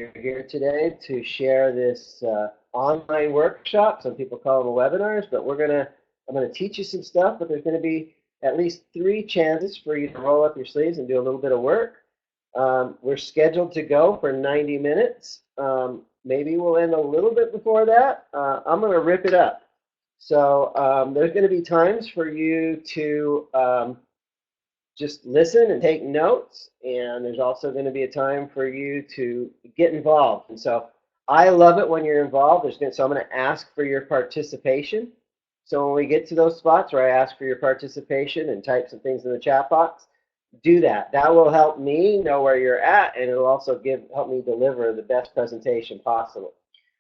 you're here today to share this online workshop. Some people call them webinars, but I'm gonna teach you some stuff. But there's going to be at least 3 chances for you to roll up your sleeves and do a little bit of work. We're scheduled to go for 90 minutes. Maybe we'll end a little bit before that. I'm going to rip it up. So there's going to be times for you to just listen and take notes, and there's also going to be a time for you to get involved. And so I love it when you're involved. So I'm going to ask for your participation. So when we get to those spots where I ask for your participation and type some things in the chat box, do that. That will help me know where you're at, and it'll also help me deliver the best presentation possible.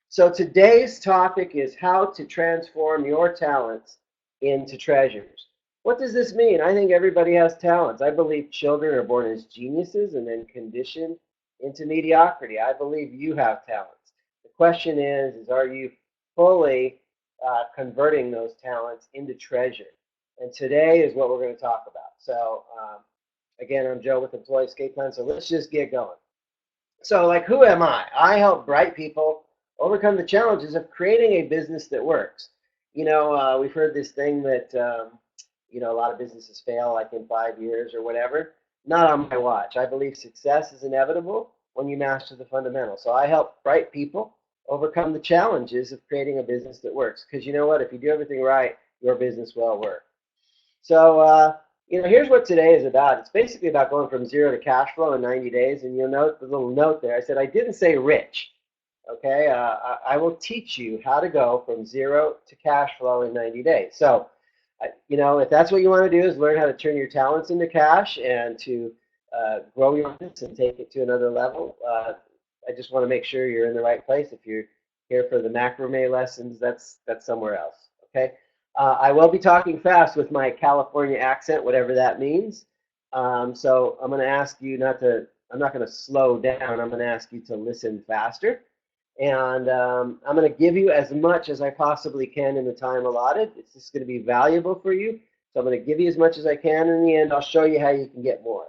So today's topic is how to transform your talents into treasures. What does this mean? I think everybody has talents. I believe children are born as geniuses and then conditioned into mediocrity. I believe you have talents. The question is are you fully converting those talents into treasure? And today is what we're going to talk about. So again, I'm Joe with Employee Escape Plan, so let's just get going. So, like, who am I? I help bright people overcome the challenges of creating a business that works. We've heard this thing that, a lot of businesses fail like in 5 years or whatever. Not on my watch. I believe success is inevitable when you master the fundamentals. So I help bright people overcome the challenges of creating a business that works. Because you know what? If you do everything right, your business will work. So, here's what today is about. It's basically about going from zero to cash flow in 90 days. And you'll note the little note there. I said I didn't say rich. Okay, I will teach you how to go from zero to cash flow in 90 days. So, if that's what you want to do is learn how to turn your talents into cash and to grow your business and take it to another level. I just want to make sure you're in the right place. If you're here for the macrame lessons, that's somewhere else. Okay. I will be talking fast with my California accent, whatever that means. So I'm going to ask you I'm not going to slow down. I'm going to ask you to listen faster. And I'm going to give you as much as I possibly can in the time allotted. It's just going to be valuable for you. So I'm going to give you as much as I can. In the end, I'll show you how you can get more.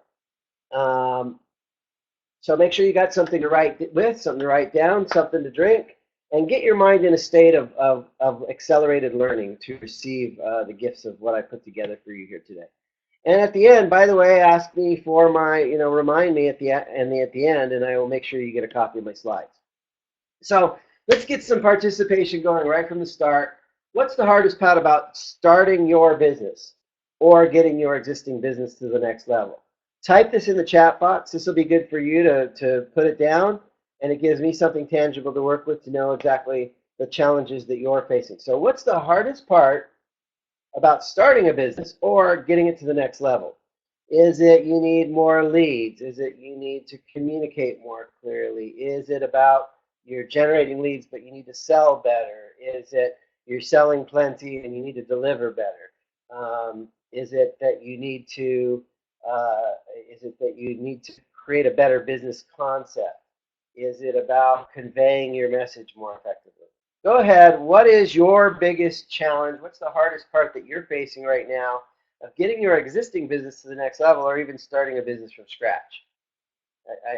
So make sure you got something to write with, something to write down, something to drink, and get your mind in a state of accelerated learning to receive the gifts of what I put together for you here today. And at the end, by the way, ask me for remind me at the end, and I will make sure you get a copy of my slides. So let's get some participation going right from the start. What's the hardest part about starting your business or getting your existing business to the next level? Type this in the chat box. This will be good for you to put it down, and it gives me something tangible to work with to know exactly the challenges that you're facing. So what's the hardest part about starting a business or getting it to the next level? Is it you need more leads? Is it you need to communicate more clearly? Is it about you're generating leads but you need to sell better? Is it you're selling plenty and you need to deliver better? Is it that you need to create a better business concept? Is it about conveying your message more effectively? Go ahead. What is your biggest challenge? What's the hardest part that you're facing right now of getting your existing business to the next level or even starting a business from scratch?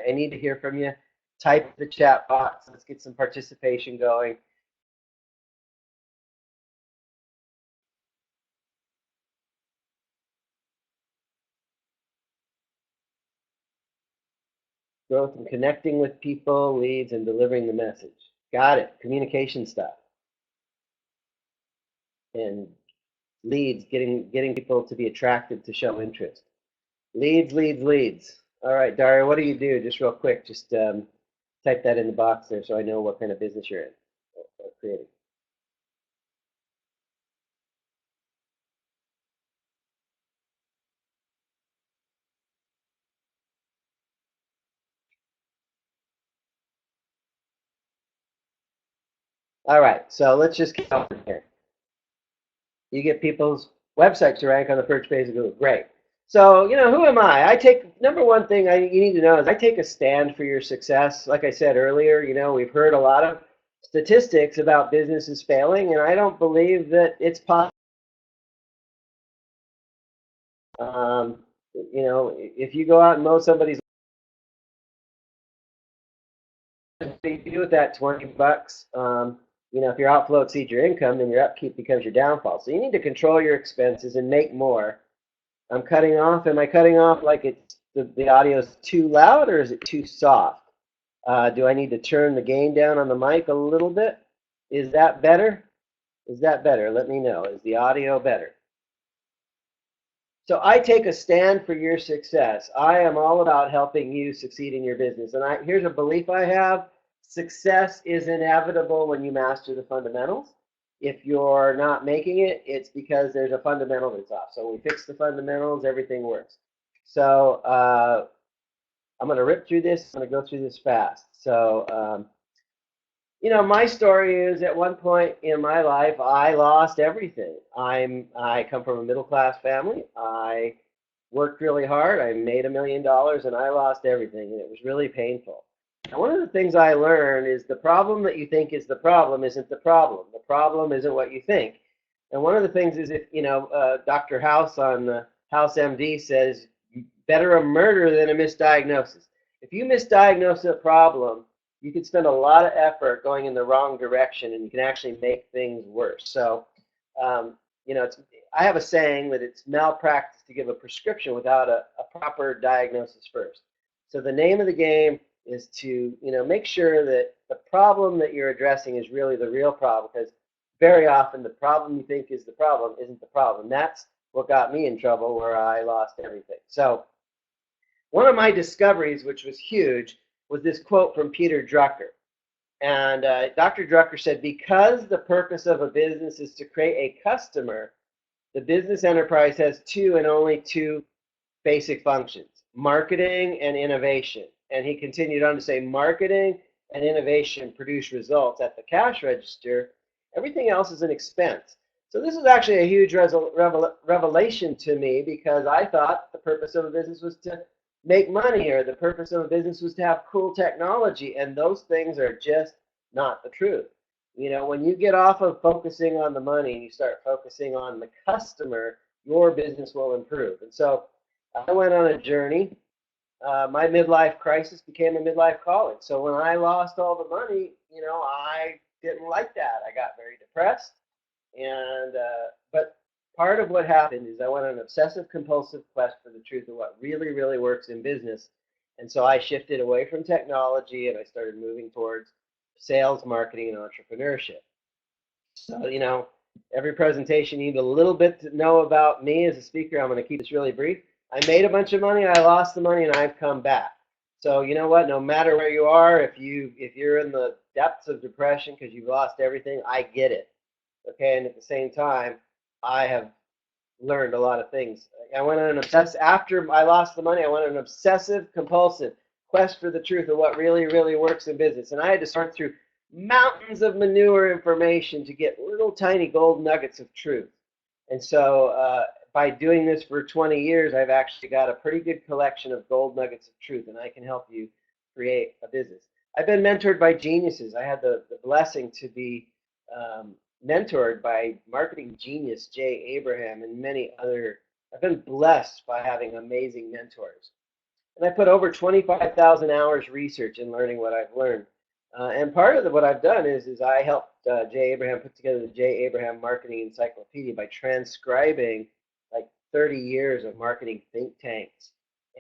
I need to hear from you. Type the chat box. Let's get some participation going. Growth and connecting with people, leads, and delivering the message. Got it. Communication stuff. And leads, getting people to be attracted to show interest. Leads. All right, Daria, what do you do? Just real quick, just type that in the box there so I know what kind of business you're in or creating. All right, so let's just get on here. You get people's websites to rank on the first page of Google. Great. So, who am I? Number one thing you need to know is I take a stand for your success. Like I said earlier, we've heard a lot of statistics about businesses failing, and I don't believe that it's possible. If you go out and mow somebody's what do you do with that 20 bucks? If your outflow exceeds your income, then your upkeep becomes your downfall. So you need to control your expenses and make more. I'm cutting off. Am I cutting off like it's the audio is too loud or is it too soft? Do I need to turn the gain down on the mic a little bit? Is that better? Is that better? Let me know. Is the audio better? So I take a stand for your success. I am all about helping you succeed in your business. And here's a belief I have. Success is inevitable when you master the fundamentals. If you're not making it, it's because there's a fundamental that's off. So when we fix the fundamentals, everything works. So I'm going to rip through this. I'm going to go through this fast. So my story is at one point in my life, I lost everything. I come from a middle-class family. I worked really hard. I made $1 million, and I lost everything, and it was really painful. And one of the things I learned is the problem that you think is the problem isn't the problem. The problem isn't what you think. And one of the things is Dr. House on the House MD says, better a murder than a misdiagnosis. If you misdiagnose a problem, you could spend a lot of effort going in the wrong direction, and you can actually make things worse. So, I have a saying that it's malpractice to give a prescription without a proper diagnosis first. So the name of the game is to, make sure that the problem that you're addressing is really the real problem, because very often the problem you think is the problem isn't the problem. That's what got me in trouble, where I lost everything. So one of my discoveries, which was huge, was this quote from Peter Drucker. And Dr. Drucker said, because the purpose of a business is to create a customer, the business enterprise has two and only two basic functions, marketing and innovation. And he continued on to say, marketing and innovation produce results at the cash register. Everything else is an expense. So this is actually a huge revelation to me, because I thought the purpose of a business was to make money, or the purpose of a business was to have cool technology, and those things are just not the truth. When you get off of focusing on the money and you start focusing on the customer, your business will improve. And so I went on a journey. My midlife crisis became a midlife calling. So when I lost all the money, I didn't like that. I got very depressed. But part of what happened is I went on an obsessive compulsive quest for the truth of what really, really works in business. And so I shifted away from technology, and I started moving towards sales, marketing, and entrepreneurship. So, every presentation you need a little bit to know about me as a speaker. I'm going to keep this really brief. I made a bunch of money, I lost the money, and I've come back. So you know what? No matter where you are, if you're in the depths of depression because you've lost everything, I get it. Okay, and at the same time, I have learned a lot of things. I went on after I lost the money, I went on an obsessive compulsive quest for the truth of what really, really works in business. And I had to sort through mountains of manure information to get little tiny gold nuggets of truth. And so by doing this for 20 years, I've actually got a pretty good collection of gold nuggets of truth, and I can help you create a business. I've been mentored by geniuses. I had the blessing to be mentored by marketing genius Jay Abraham and many other. I've been blessed by having amazing mentors. And I put over 25,000 hours research in learning what I've learned. And part of what I've done is I helped Jay Abraham put together the Jay Abraham Marketing Encyclopedia by transcribing like 30 years of marketing think tanks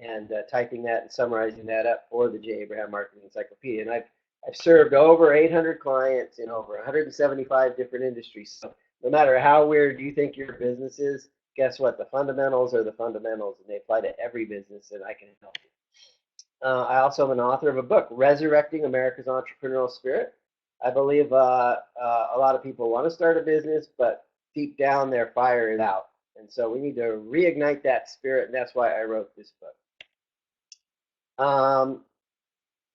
and typing that and summarizing that up for the Jay Abraham Marketing Encyclopedia. And I've served over 800 clients in over 175 different industries. So no matter how weird you think your business is, guess what? The fundamentals are the fundamentals, and they apply to every business, and I can help you. I also am an author of a book, Resurrecting America's Entrepreneurial Spirit. I believe a lot of people want to start a business, but deep down their fire is out. And so we need to reignite that spirit, and that's why I wrote this book.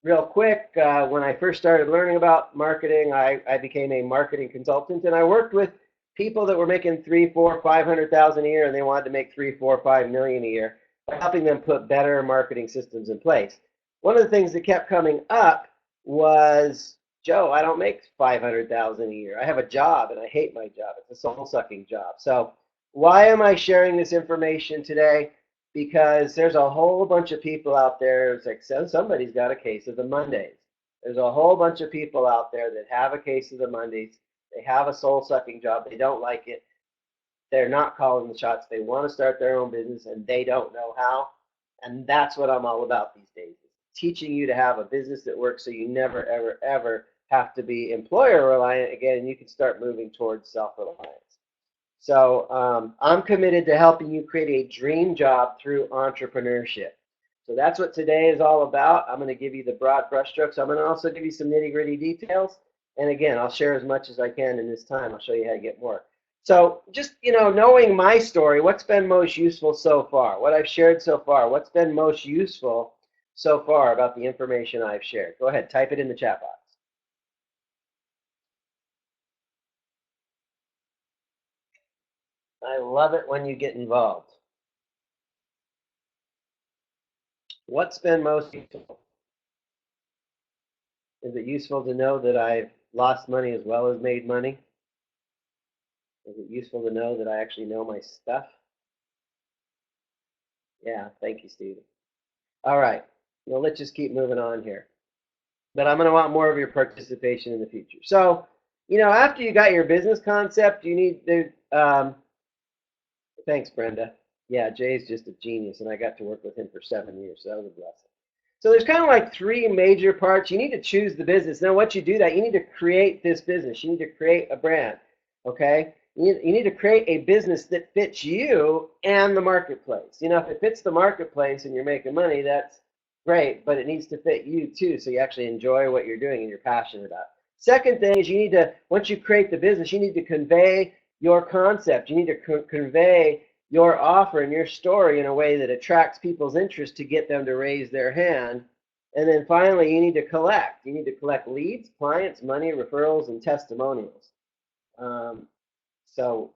Real quick, when I first started learning about marketing, I became a marketing consultant, and I worked with people that were making $300,000, $400,000, $500,000 a year, and they wanted to make $3, $4, $5 million a year, by helping them put better marketing systems in place. One of the things that kept coming up was, Joe, I don't make $500,000 a year. I have a job, and I hate my job. It's a soul-sucking job. So why am I sharing this information today? Because there's a whole bunch of people out there. It's like, so somebody's got a case of the Mondays. There's a whole bunch of people out there that have a case of the Mondays. They have a soul-sucking job. They don't like it. They're not calling the shots. They want to start their own business, and they don't know how. And that's what I'm all about these days, teaching you to have a business that works so you never, ever, ever have to be employer reliant again, and you can start moving towards self-reliance. So I'm committed to helping you create a dream job through entrepreneurship. So that's what today is all about. I'm going to give you the broad brushstrokes. I'm going to also give you some nitty-gritty details. And again, I'll share as much as I can in this time. I'll show you how to get more. So just, knowing my story, what's been most useful so far? What I've shared so far, what's been most useful so far about the information I've shared? Go ahead, type it in the chat box. I love it when you get involved. What's been most useful? Is it useful to know that I've lost money as well as made money? Is it useful to know that I actually know my stuff? Yeah, thank you, Stephen. All right, well, let's just keep moving on here. But I'm going to want more of your participation in the future. So, after you got your business concept, you need to, thanks, Brenda. Yeah, Jay's just a genius, and I got to work with him for 7 years, so that was a blessing. So there's kind of like three major parts. You need to choose the business. Now, once you do that, you need to create this business. You need to create a brand, okay? You need to create a business that fits you and the marketplace. If it fits the marketplace and you're making money, that's great, but it needs to fit you too, so you actually enjoy what you're doing and you're passionate about. Second thing is you need to, once you create the business, you need to convey your concept. You need to convey your offer and your story in a way that attracts people's interest to get them to raise their hand. And then finally, you need to collect. You need to collect leads, clients, money, referrals, and testimonials. So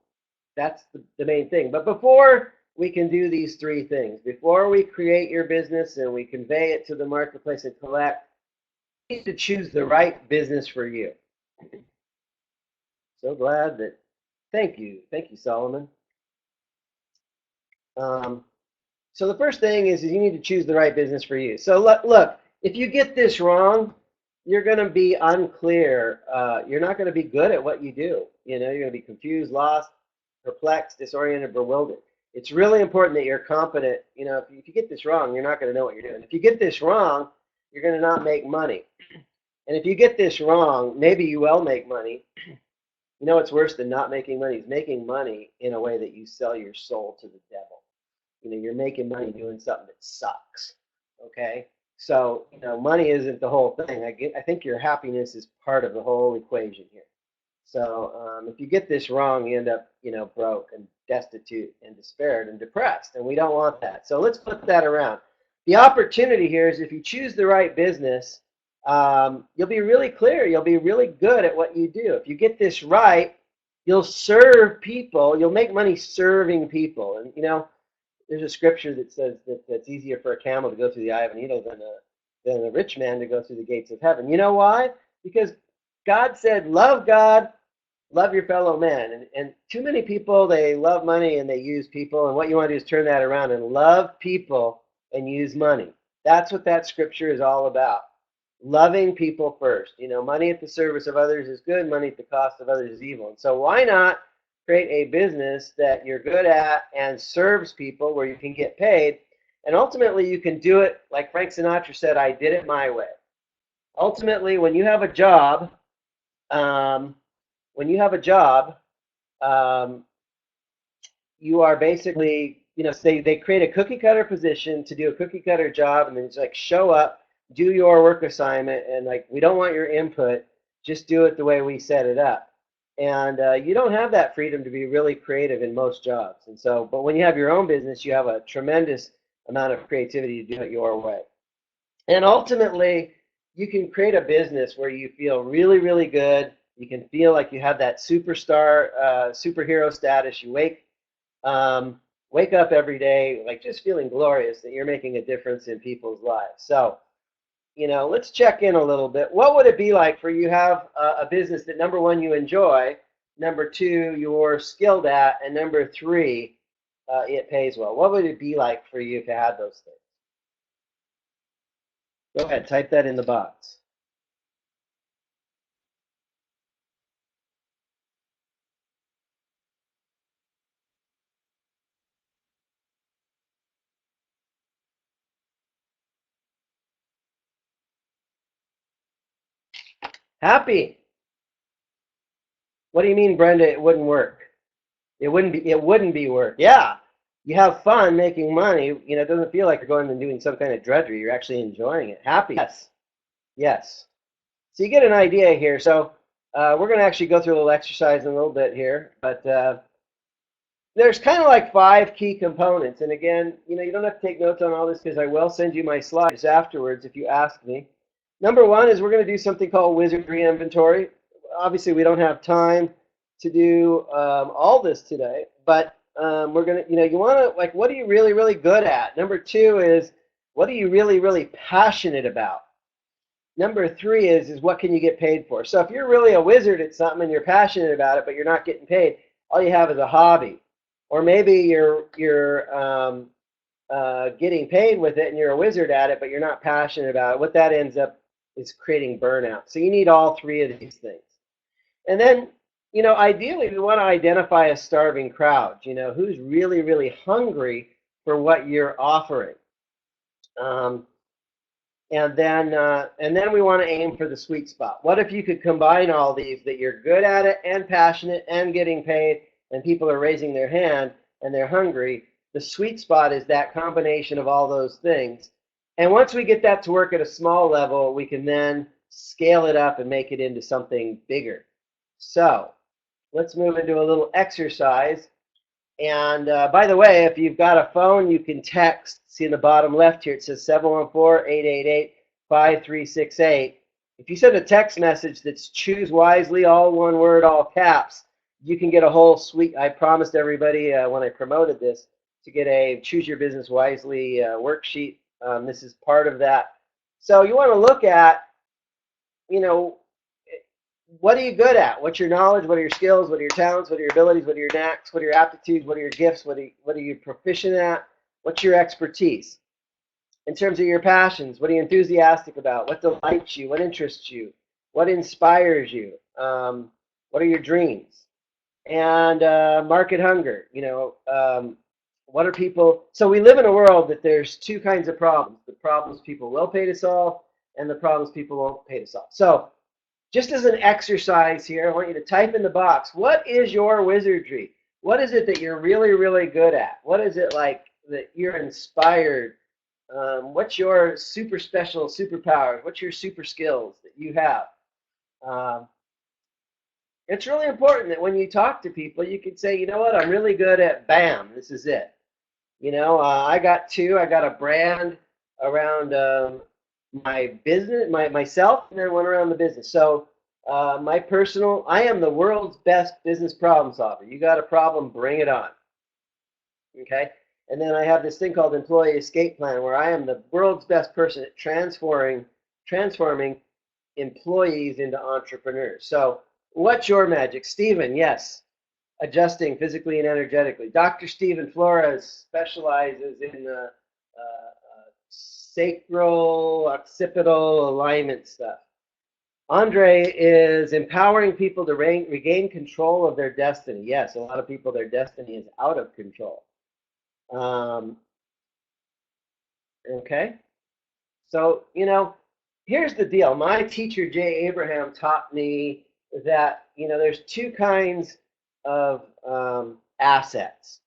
that's the main thing. But before we can do these three things, before we create your business and we convey it to the marketplace and collect, you need to choose the right business for you. So glad that, thank you, Solomon. So the first thing is you need to choose the right business for you. So look, if you get this wrong, you're going to be unclear. You're not going to be good at what you do. You're going to be confused, lost, perplexed, disoriented, bewildered. It's really important that you're competent. If you get this wrong, you're not going to know what you're doing. If you get this wrong, you're going to not make money. And if you get this wrong, maybe you will make money. What's worse than not making money is making money in a way that you sell your soul to the devil. You're making money doing something that sucks, okay? So, money isn't the whole thing. I think your happiness is part of the whole equation here. So if you get this wrong, you end up, broke and destitute and despaired and depressed, and we don't want that. So let's flip that around. The opportunity here is if you choose the right business, you'll be really clear. You'll be really good at what you do. If you get this right, you'll serve people. You'll make money serving people. And, there's a scripture that says that it's easier for a camel to go through the eye of a needle than a rich man to go through the gates of heaven. You know why? Because God said, love God, love your fellow man. And too many people, they love money and they use people. And what you want to do is turn that around and love people and use money. That's what that scripture is all about. Loving people first. Money at the service of others is good. Money at the cost of others is evil. And so why not create a business that you're good at and serves people where you can get paid, and ultimately you can do it like Frank Sinatra said, I did it my way. Ultimately, when you have a job, you are basically, they create a cookie cutter position to do a cookie cutter job, and then it's like show up, do your work assignment, and like we don't want your input, just do it the way we set it up. And you don't have that freedom to be really creative in most jobs. And so, but when you have your own business, you have a tremendous amount of creativity to do it your way. And ultimately, you can create a business where you feel really, really good. You can feel like you have that superhero status. You wake up every day like just feeling glorious that you're making a difference in people's lives. So, let's check in a little bit. What would it be like for you to have a business that, number one, you enjoy, number two, you're skilled at, and number three, it pays well? What would it be like for you to have those things? Go ahead, type that in the box. Happy. What do you mean, Brenda? It wouldn't work. It wouldn't be. It wouldn't be work. Yeah, you have fun making money. You know, it doesn't feel like you're going and doing some kind of drudgery. You're actually enjoying it. Happy. Yes. Yes. So you get an idea here. So we're going to actually go through a little exercise in a little bit here, but there's kind of like 5 key components. And again, you know, you don't have to take notes on all this because I will send you my slides afterwards if you ask me. Number one is we're going to do something called wizardry inventory. Obviously, we don't have time to do all this today, but we're going to, you know, you want to, like, what are you really, really good at? Number 2 is what are you really, really passionate about? Number 3 is what can you get paid for? So if you're really a wizard at something and you're passionate about it, but you're not getting paid, all you have is a hobby. Or maybe you're getting paid with it and you're a wizard at it, but you're not passionate about it. What that ends up is creating burnout. So you need all 3 of these things. And then, you know, ideally we want to identify a starving crowd. You know, who's really, really hungry for what you're offering. And then we want to aim for the sweet spot. What if you could combine all these, that you're good at it and passionate and getting paid and people are raising their hand and they're hungry? The sweet spot is that combination of all those things. And once we get that to work at a small level, we can then scale it up and make it into something bigger. So let's move into a little exercise. And by the way, if you've got a phone, you can text. See in the bottom left here, it says 714-888-5368. If you send a text message that's choose wisely, all one word, all caps, you can get a whole suite. I promised everybody when I promoted this to get a Choose Your Business Wisely worksheet. This is part of that. So you want to look at, you know, what are you good at? What's your knowledge? What are your skills? What are your talents? What are your abilities? What are your knacks? What are your aptitudes? What are your gifts? What are you proficient at? What's your expertise? In terms of your passions, what are you enthusiastic about? What delights you? What interests you? What inspires you? What are your dreams? And market hunger. You know, what are people? So we live in a world that there's 2 kinds of problems: the problems people will pay to solve, and the problems people won't pay to solve. So just as an exercise here, I want you to type in the box, what is your wizardry? What is it that you're really, really good at? What is it like that you're inspired? What's your super special superpowers? What's your super skills that you have? It's really important that when you talk to people, you can say, you know what, I'm really good at BAM. This is it. You know, I got 2. I got a brand around my business, myself, and then one around the business. So I am the world's best business problem solver. You got a problem, bring it on. Okay? And then I have this thing called Employee Escape Plan, where I am the world's best person at transforming employees into entrepreneurs. So what's your magic? Stephen, yes, adjusting physically and energetically. Dr. Stephen Flores specializes in sacral, occipital alignment stuff. Andre is empowering people to regain control of their destiny. Yes, a lot of people, their destiny is out of control. Okay, so, you know, here's the deal. My teacher, Jay Abraham, taught me that, you know, there's 2 kinds of assets.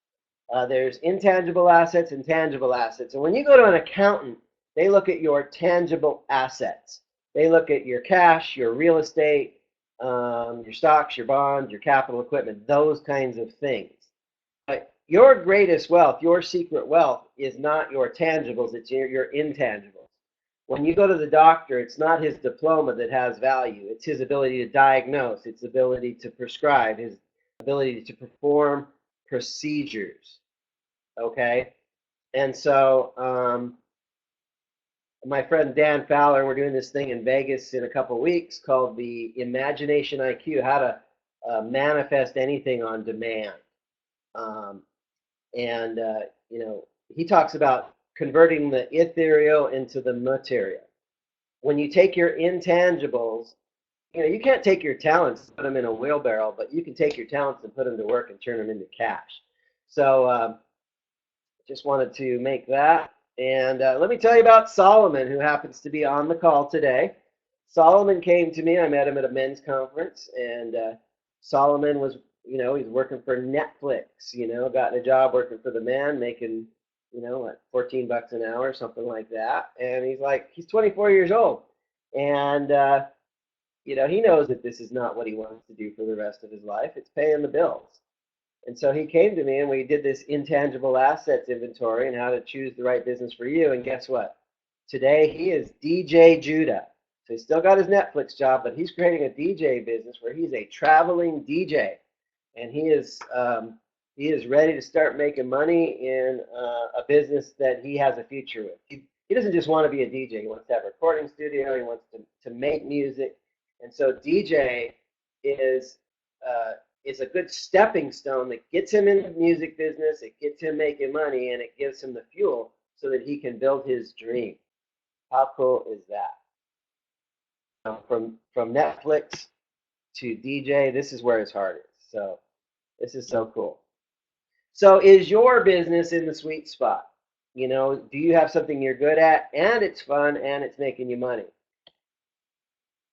There's intangible assets and tangible assets. And when you go to an accountant, they look at your tangible assets. They look at your cash, your real estate, your stocks, your bonds, your capital equipment, those kinds of things. But your greatest wealth, your secret wealth, is not your tangibles, it's your intangibles. When you go to the doctor, it's not his diploma that has value. It's his ability to diagnose, its ability to prescribe, his ability to perform procedures. Okay? And so my friend Dan Fowler, we're doing this thing in Vegas in a couple of weeks called the Imagination IQ, how to manifest anything on demand. You know, he talks about converting the ethereal into the material. When you take your intangibles, you know, you can't take your talents and put them in a wheelbarrow, but you can take your talents and put them to work and turn them into cash. So just wanted to make that. And let me tell you about Solomon, who happens to be on the call today. Solomon came to me. I met him at a men's conference, and Solomon was, he's working for Netflix. Gotten a job working for the man, making, like $14 an hour, something like that. And he's 24 years old, and he knows that this is not what he wants to do for the rest of his life. It's paying the bills. And so he came to me, and we did this intangible assets inventory and how to choose the right business for you. And guess what? Today he is DJ Judah. So he's still got his Netflix job, but he's creating a DJ business where he's a traveling DJ, and he is ready to start making money in a business that he has a future with. He doesn't just want to be a DJ. He wants to have a recording studio. He wants to make music, and so DJ is a good stepping stone that gets him in the music business. It gets him making money, and it gives him the fuel so that he can build his dream. How cool is that? From Netflix to DJ, this is where his heart is. So this is so cool. So is your business in the sweet spot? Do you have something you're good at, and it's fun, and it's making you money?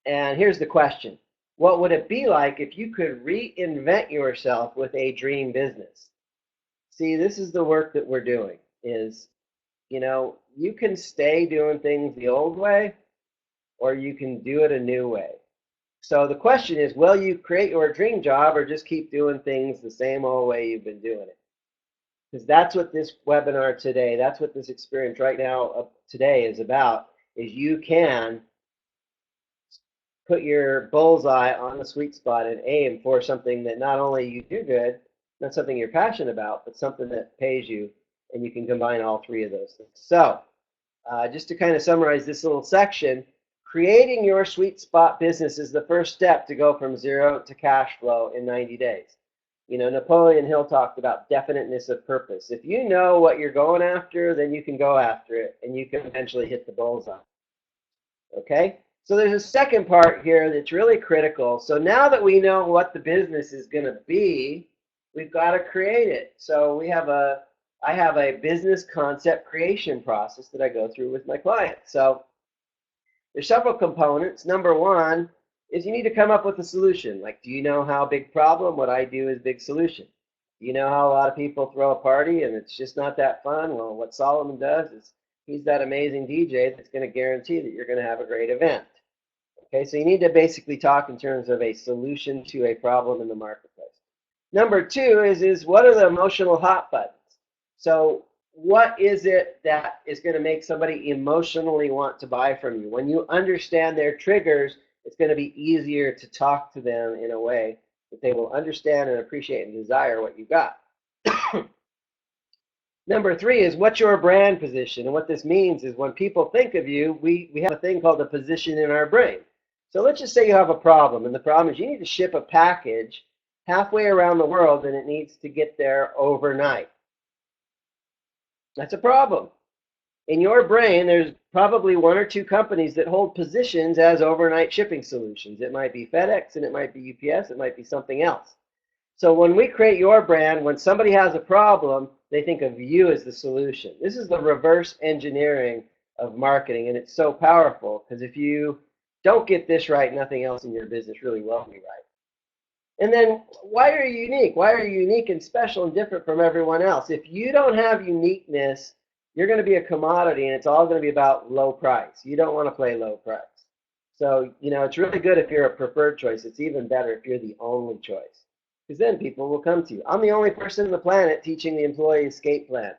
And here's the question. What would it be like if you could reinvent yourself with a dream business? See, this is the work that we're doing is, you can stay doing things the old way, or you can do it a new way. So the question is, will you create your dream job or just keep doing things the same old way you've been doing it? Because that's what this webinar today, that's what this experience right now today is about, is you can put your bullseye on the sweet spot and aim for something that not only you do good, not something you're passionate about, but something that pays you, and you can combine all three of those things. So just to kind of summarize this little section, creating your sweet spot business is the first step to go from zero to cash flow in 90 days. Napoleon Hill talked about definiteness of purpose. If you know what you're going after, then you can go after it, and you can eventually hit the bullseye. Okay? So there's a second part here that's really critical. So now that we know what the business is going to be, we've got to create it. So I have a business concept creation process that I go through with my clients. So there's several components. Number one is you need to come up with a solution. Like, do you know how big problem? What I do is big solution. Do you know how a lot of people throw a party and it's just not that fun? Well, what Solomon does is he's that amazing DJ that's going to guarantee that you're going to have a great event. Okay, so you need to basically talk in terms of a solution to a problem in the marketplace. Number two is what are the emotional hot buttons? So what is it that is going to make somebody emotionally want to buy from you? When you understand their triggers, it's going to be easier to talk to them in a way that they will understand and appreciate and desire what you got. Number three is what's your brand position? And what this means is when people think of you, we have a thing called a position in our brain. So let's just say you have a problem, and the problem is you need to ship a package halfway around the world, and it needs to get there overnight. That's a problem. In your brain, there's probably one or two companies that hold positions as overnight shipping solutions. It might be FedEx, and it might be UPS, it might be something else. So when we create your brand, when somebody has a problem, they think of you as the solution. This is the reverse engineering of marketing, and it's so powerful because if you don't get this right, nothing else in your business really will be right. And then why are you unique? Why are you unique and special and different from everyone else? If you don't have uniqueness, you're going to be a commodity, and it's all going to be about low price. You don't want to play low price. So, it's really good if you're a preferred choice. It's even better if you're the only choice, because then people will come to you. I'm the only person on the planet teaching the employee escape plan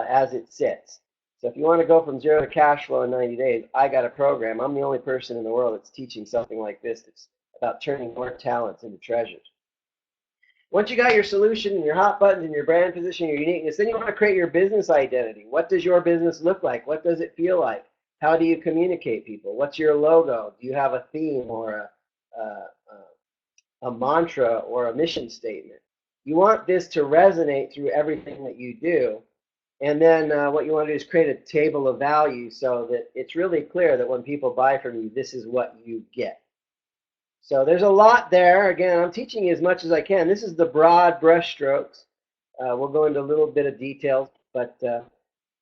as it sits. So if you want to go from zero to cash flow in 90 days, I got a program. I'm the only person in the world that's teaching something like this. That's about turning more talents into treasures. Once you got your solution and your hot buttons and your brand position, your uniqueness, then you want to create your business identity. What does your business look like? What does it feel like? How do you communicate people? What's your logo? Do you have a theme or a mantra or a mission statement? You want this to resonate through everything that you do. And then what you want to do is create a table of value so that it's really clear that when people buy from you, this is what you get. So there's a lot there. Again, I'm teaching you as much as I can. This is the broad brushstrokes. We'll go into a little bit of details, but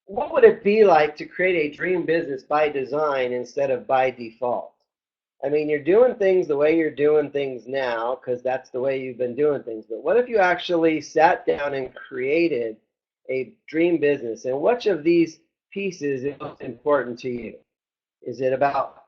what would it be like to create a dream business by design instead of by default? I mean, you're doing things the way you're doing things now because that's the way you've been doing things. But what if you actually sat down and created a dream business? And which of these pieces is most important to you? Is it about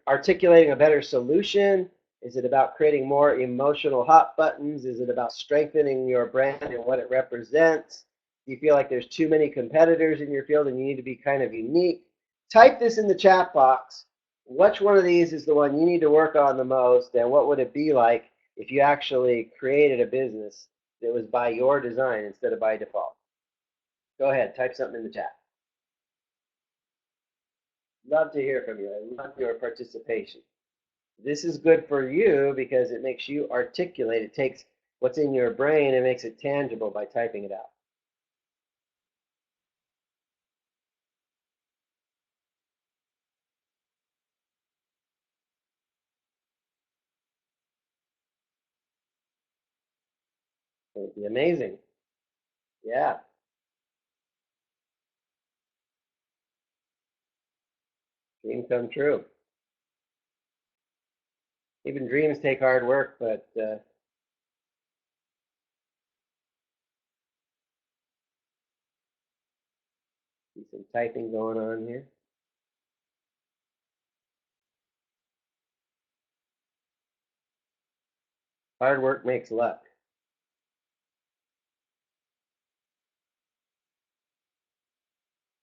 articulating a better solution? Is it about creating more emotional hot buttons? Is it about strengthening your brand and what it represents? Do you feel like there's too many competitors in your field and you need to be kind of unique? Type this in the chat box. Which one of these is the one you need to work on the most, and what would it be like if you actually created a business that was by your design instead of by default? Go ahead, type something in the chat. Love to hear from you. I love your participation. This is good for you because it makes you articulate. It takes what's in your brain and makes it tangible by typing it out. It would be amazing. Yeah, dream come true. Even dreams take hard work, but see some typing going on here. Hard work makes luck.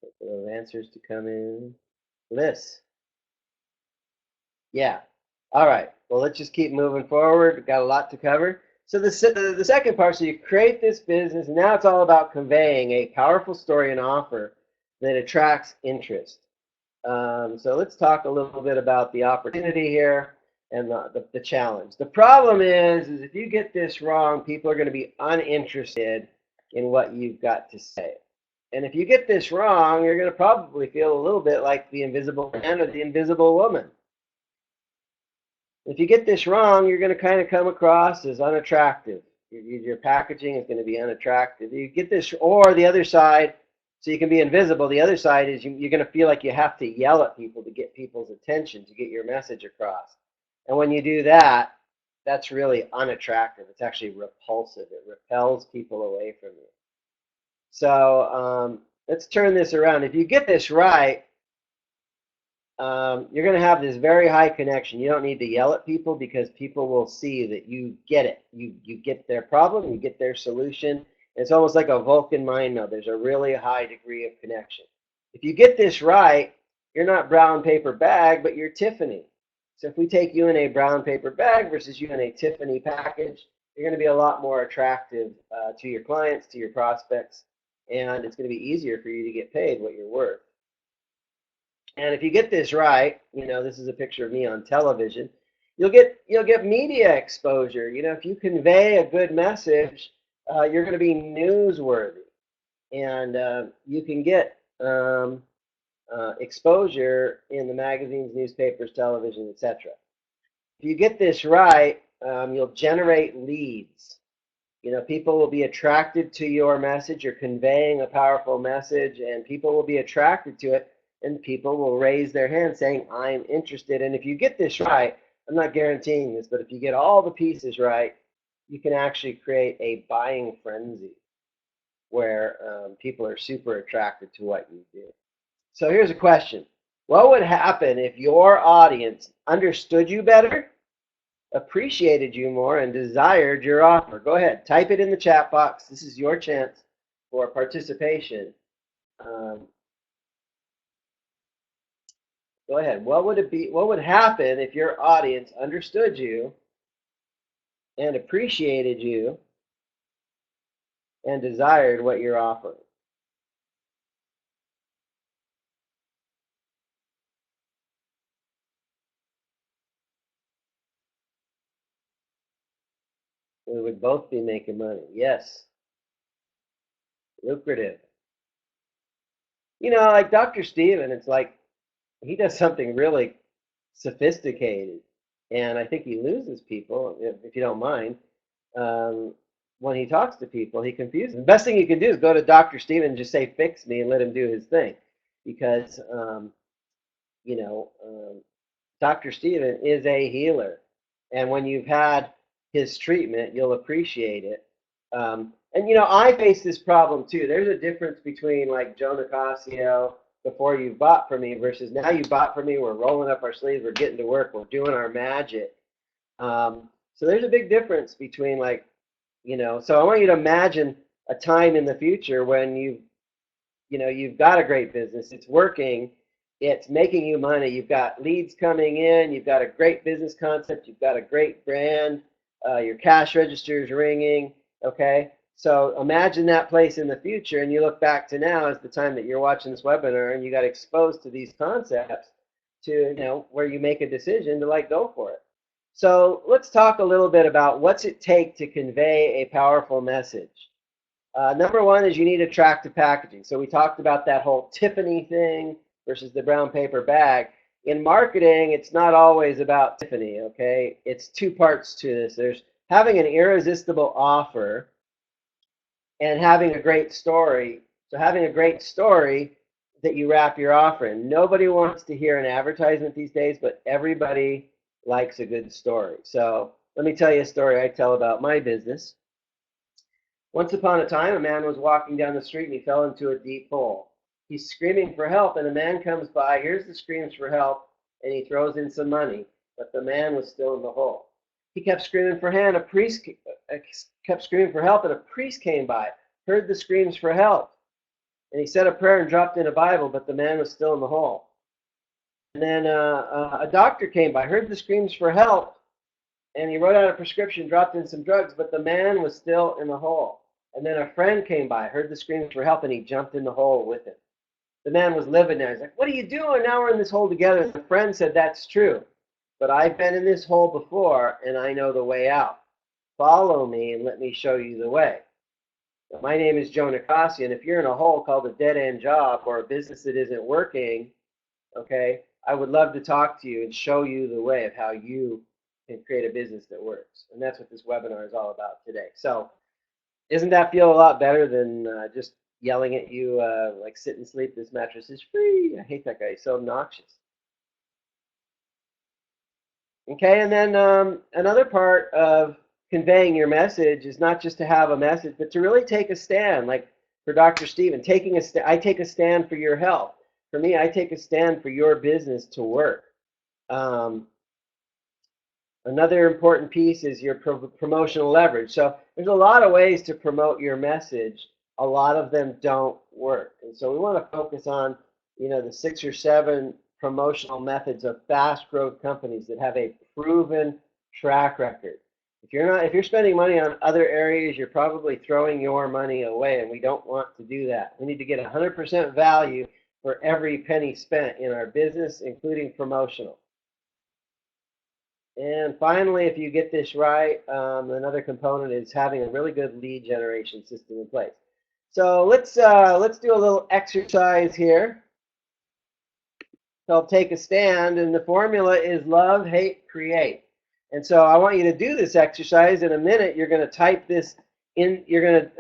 Wait for those answers to come in. Liz. Yeah. All right. Well, let's just keep moving forward. We've got a lot to cover. So the second part, so you create this business, and now it's all about conveying a powerful story and offer that attracts interest. So let's talk a little bit about the opportunity here and the challenge. The problem is if you get this wrong, people are going to be uninterested in what you've got to say. And if you get this wrong, you're going to probably feel a little bit like the invisible man or the invisible woman. If you get this wrong, you're going to kind of come across as unattractive. Your packaging is going to be unattractive. You get this, or the other side, so you can be invisible. The other side is you're going to feel like you have to yell at people to get people's attention, to get your message across. And when you do that, that's really unattractive. It's actually repulsive. It repels people away from you. So let's turn this around. If you get this right, you're going to have this very high connection. You don't need to yell at people because people will see that you get it. You get their problem, you get their solution. It's almost like a Vulcan mind meld. There's a really high degree of connection. If you get this right, you're not brown paper bag, but you're Tiffany. So if we take you in a brown paper bag versus you in a Tiffany package, you're going to be a lot more attractive to your clients, to your prospects, and it's going to be easier for you to get paid what you're worth. And if you get this right, this is a picture of me on television. You'll get media exposure. If you convey a good message, you're going to be newsworthy, and you can get exposure in the magazines, newspapers, television, etc. If you get this right, you'll generate leads. People will be attracted to your message. You're conveying a powerful message, and people will be attracted to it. And people will raise their hand saying, I'm interested. And if you get this right, I'm not guaranteeing this, but if you get all the pieces right, you can actually create a buying frenzy where people are super attracted to what you do. So here's a question. What would happen if your audience understood you better, appreciated you more, and desired your offer? Go ahead, type it in the chat box. This is your chance for participation. Go ahead. What would happen if your audience understood you and appreciated you and desired what you're offering? We would both be making money. Yes. Lucrative. Like Dr. Steven, it's like he does something really sophisticated. And I think he loses people, if you don't mind. When he talks to people, he confuses them. The best thing you can do is go to Dr. Steven and just say, fix me, and let him do his thing. Because, you know, Dr. Stephen is a healer. And when you've had his treatment, you'll appreciate it. And I face this problem too. There's a difference between like Joe Nicasio before you bought from me versus now you bought from me. We're rolling up our sleeves. We're getting to work. We're doing our magic. So there's a big difference between so I want you to imagine a time in the future when you've got a great business, it's working, it's making you money, you've got leads coming in, you've got a great business concept, you've got a great brand, your cash register is ringing, okay? So imagine that place in the future, and you look back to now as the time that you're watching this webinar, and you got exposed to these concepts to, where you make a decision to go for it. So let's talk a little bit about what's it take to convey a powerful message. Number one is you need attractive packaging. So we talked about that whole Tiffany thing versus the brown paper bag. In marketing, it's not always about Tiffany, okay? It's two parts to this. There's having an irresistible offer and having a great story. So having a great story that you wrap your offer in. Nobody wants to hear an advertisement these days, but everybody likes a good story. So let me tell you a story I tell about my business. Once upon a time, a man was walking down the street and he fell into a deep hole. He's screaming for help, and a man comes by, hears the screams for help, and he throws in some money, but the man was still in the hole. He kept screaming for help, and a priest came by, heard the screams for help, and he said a prayer and dropped in a Bible, but the man was still in the hole. And then a doctor came by, heard the screams for help, and he wrote out a prescription, dropped in some drugs, but the man was still in the hole. And then a friend came by, heard the screams for help, and he jumped in the hole with him. The man was living there. He's like, "What are you doing? Now we're in this hole together." And the friend said, "That's true, but I've been in this hole before, and I know the way out. Follow me, and let me show you the way." Now, my name is Joe Nicasio, and if you're in a hole called a dead-end job or a business that isn't working, okay, I would love to talk to you and show you the way of how you can create a business that works. And that's what this webinar is all about today. So doesn't that feel a lot better than just yelling at you like sit and sleep, this mattress is free? I hate that guy. He's so obnoxious. Okay, and then another part of conveying your message is not just to have a message, but to really take a stand. Like for Dr. Stephen, I take a stand for your health. For me, I take a stand for your business to work. Another important piece is your promotional leverage. So there's a lot of ways to promote your message. A lot of them don't work. And so we want to focus on, the 6 or 7 promotional methods of fast growth companies that have a proven track record. If you're spending money on other areas, you're probably throwing your money away, and we don't want to do that. We need to get 100% value for every penny spent in our business, including promotional. And finally, if you get this right, another component is having a really good lead generation system in place. So let's do a little exercise here. called Take a Stand, and the formula is love, hate, create. And so I want you to do this exercise. In a minute, you're going to type this in.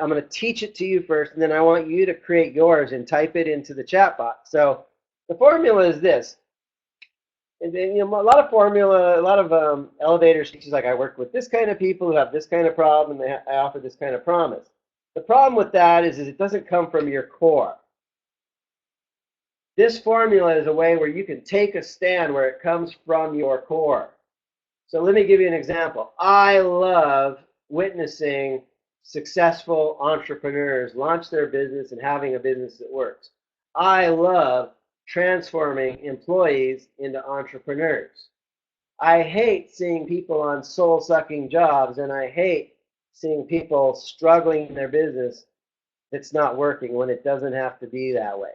I'm going to teach it to you first, and then I want you to create yours and type it into the chat box. So the formula is this. And then, a lot of elevator speeches, like I work with this kind of people who have this kind of problem, and I offer this kind of promise. The problem with that is it doesn't come from your core. This formula is a way where you can take a stand where it comes from your core. So let me give you an example. I love witnessing successful entrepreneurs launch their business and having a business that works. I love transforming employees into entrepreneurs. I hate seeing people on soul-sucking jobs, and I hate seeing people struggling in their business that's not working when it doesn't have to be that way.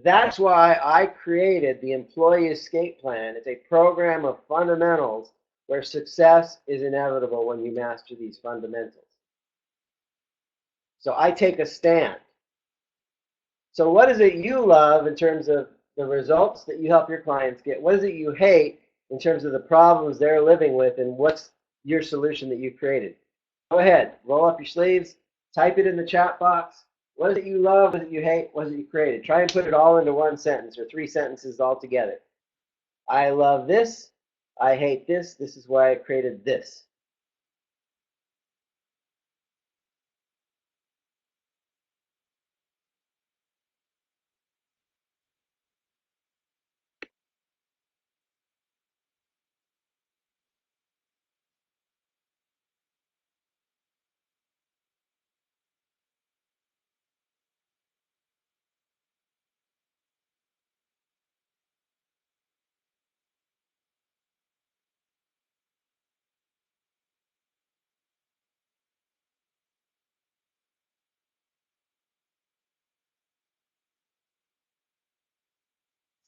That's why I created the Employee Escape Plan. It's a program of fundamentals where success is inevitable when you master these fundamentals. So I take a stand. So what is it you love in terms of the results that you help your clients get? What is it you hate in terms of the problems they're living with, and what's your solution that you created? Go ahead, roll up your sleeves, type it in the chat box. What is it you love? What is it you hate? What is it you created? Try and put it all into one sentence or 3 sentences all together. I love this. I hate this. This is why I created this.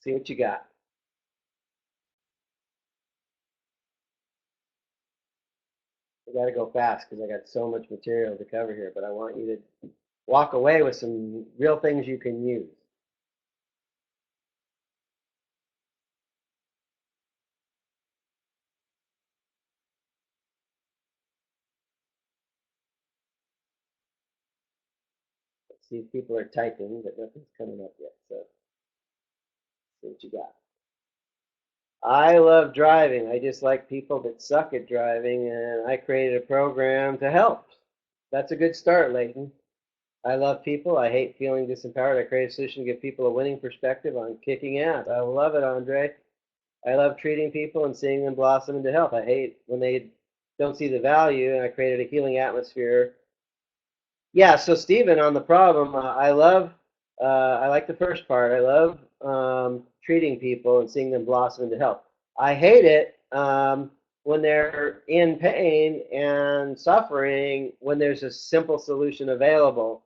See what you got. I got to go fast because I got so much material to cover here, but I want you to walk away with some real things you can use. Let's see if people are typing, but nothing's coming up yet. So see what you got. I love driving. I just like people that suck at driving, and I created a program to help. That's a good start, Leighton. I love people. I hate feeling disempowered. I create a solution to give people a winning perspective on kicking ass. I love it, Andre. I love treating people and seeing them blossom into health. I hate when they don't see the value, and I created a healing atmosphere. Yeah, so Stephen, on the problem, I like the first part. I love treating people and seeing them blossom into health. I hate it when they're in pain and suffering when there's a simple solution available.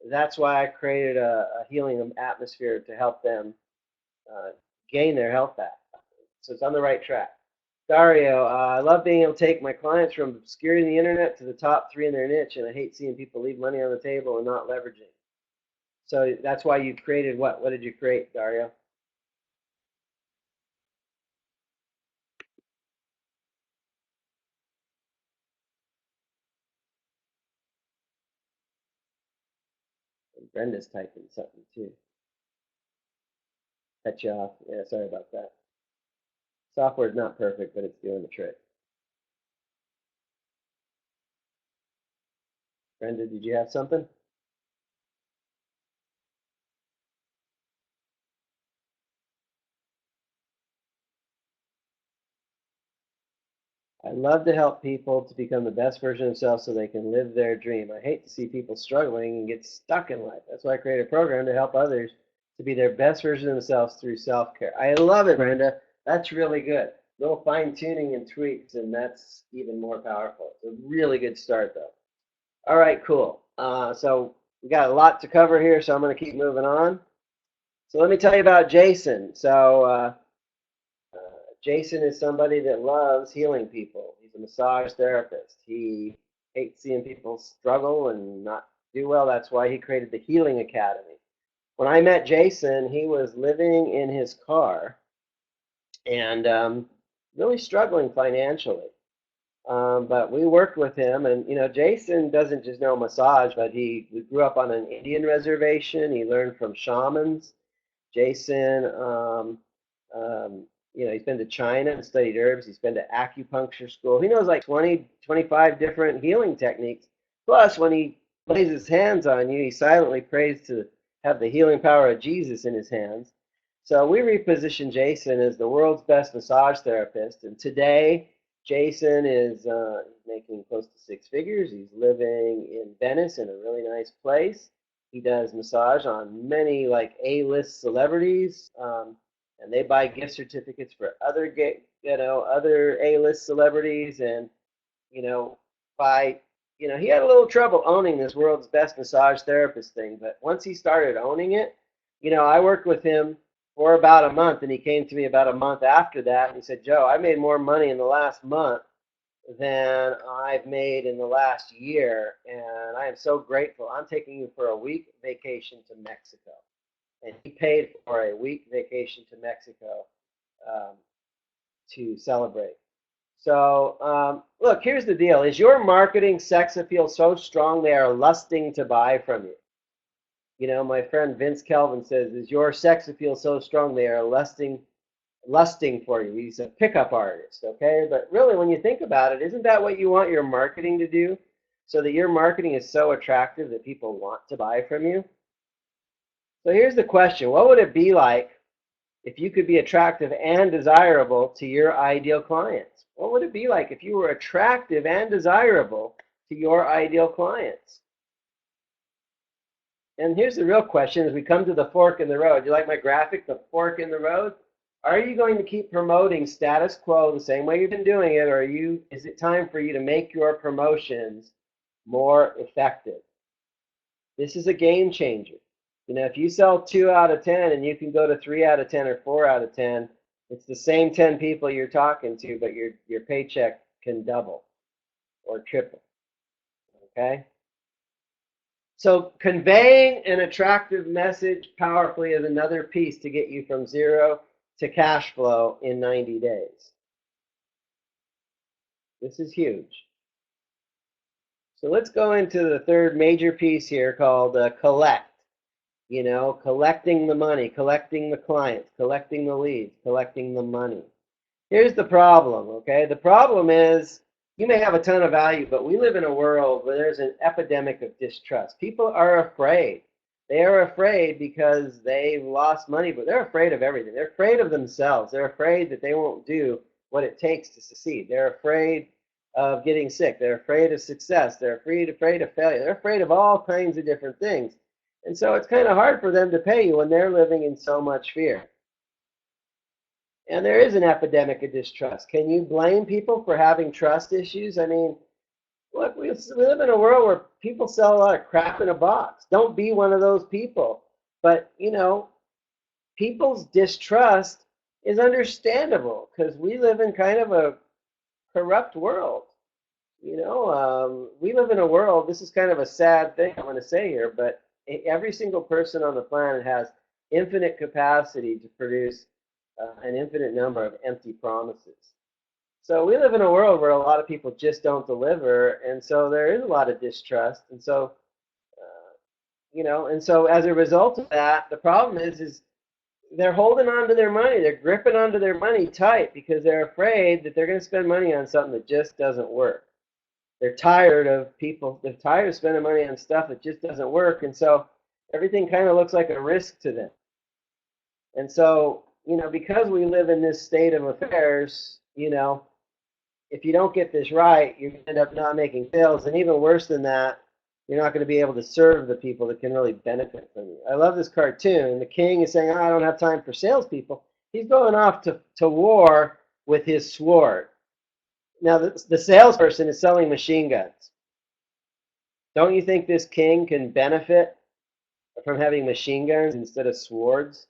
That's why I created a healing atmosphere to help them uh, gain their health back. So it's on the right track. Dario, I love being able to take my clients from obscuring the internet to the top three in their niche, and I hate seeing people leave money on the table and not leveraging. So that's why you created what? What did you create, Dario? And Brenda's typing something too. Cut you off. Yeah, sorry about that. Software's not perfect, but it's doing the trick. Brenda, did you have something? I love to help people to become the best version of themselves so they can live their dream. I hate to see people struggling and get stuck in life. That's why I created a program to help others to be their best version of themselves through self-care. I love it, Brenda. That's really good. Little fine-tuning and tweaks, and that's even more powerful. It's a really good start, though. All right, cool. So we got a lot to cover here, so I'm going to keep moving on. So let me tell you about Jason. Jason is somebody that loves healing people. He's a massage therapist. He hates seeing people struggle and not do well. That's why he created the Healing Academy. When I met Jason, he was living in his car and really struggling financially. But we worked with him, and Jason doesn't just know massage, but we grew up on an Indian reservation. He learned from shamans. Jason, he's been to China and studied herbs. He's been to acupuncture school. He knows like 20, 25 different healing techniques. Plus, when he lays his hands on you, he silently prays to have the healing power of Jesus in his hands. So we repositioned Jason as the world's best massage therapist. And today, Jason is making close to six figures. He's living in Venice in a really nice place. He does massage on many like A-list celebrities, and they buy gift certificates for other A-list celebrities, and you know, by he had a little trouble owning this world's best massage therapist thing, but once he started owning it, I worked with him for about a month, and he came to me about a month after that, and he said, Joe, I made more money in the last month than I've made in the last year, and I am so grateful. I'm taking you for a week vacation to Mexico. And he paid for a week vacation to Mexico um, to celebrate. So, look, here's the deal. Is your marketing sex appeal so strong they are lusting to buy from you? My friend Vince Kelvin says, is your sex appeal so strong they are lusting for you. He's a pickup artist, okay? But really, when you think about it, isn't that what you want your marketing to do? So that your marketing is so attractive that people want to buy from you? So here's the question. What would it be like if you could be attractive and desirable to your ideal clients? What would it be like if you were attractive and desirable to your ideal clients? And here's the real question as we come to the fork in the road. You like my graphic, the fork in the road? Are you going to keep promoting status quo the same way you've been doing it, or is it time for you to make your promotions more effective? This is a game changer. If you sell 2 out of 10 and you can go to 3 out of 10 or 4 out of 10, it's the same 10 people you're talking to, but your paycheck can double or triple. Okay? So conveying an attractive message powerfully is another piece to get you from zero to cash flow in 90 days. This is huge. So let's go into the third major piece here called collect. Collecting the money, collecting the clients, collecting the leads, collecting the money. Here's the problem, okay? The problem is you may have a ton of value, but we live in a world where there's an epidemic of distrust. People are afraid. They are afraid because they've lost money, but they're afraid of everything. They're afraid of themselves. They're afraid that they won't do what it takes to succeed. They're afraid of getting sick. They're afraid of success. They're afraid of failure. They're afraid of all kinds of different things. And so it's kind of hard for them to pay you when they're living in so much fear. And there is an epidemic of distrust. Can you blame people for having trust issues? I mean, look, we live in a world where people sell a lot of crap in a box. Don't be one of those people. But, people's distrust is understandable because we live in kind of a corrupt world. We live in a world, this is kind of a sad thing I'm going to say here, but every single person on the planet has infinite capacity to produce an infinite number of empty promises. So we live in a world where a lot of people just don't deliver, and so there is a lot of distrust. And so, and so as a result of that, the problem is they're holding on to their money. They're gripping onto their money tight because they're afraid that they're going to spend money on something that just doesn't work. They're tired of spending money on stuff that just doesn't work, and so everything kind of looks like a risk to them. And so, because we live in this state of affairs, if you don't get this right, you end up not making sales, and even worse than that, you're not going to be able to serve the people that can really benefit from you. I love this cartoon. The king is saying, I don't have time for salespeople. He's going off to war with his sword. Now, the salesperson is selling machine guns. Don't you think this king can benefit from having machine guns instead of swords?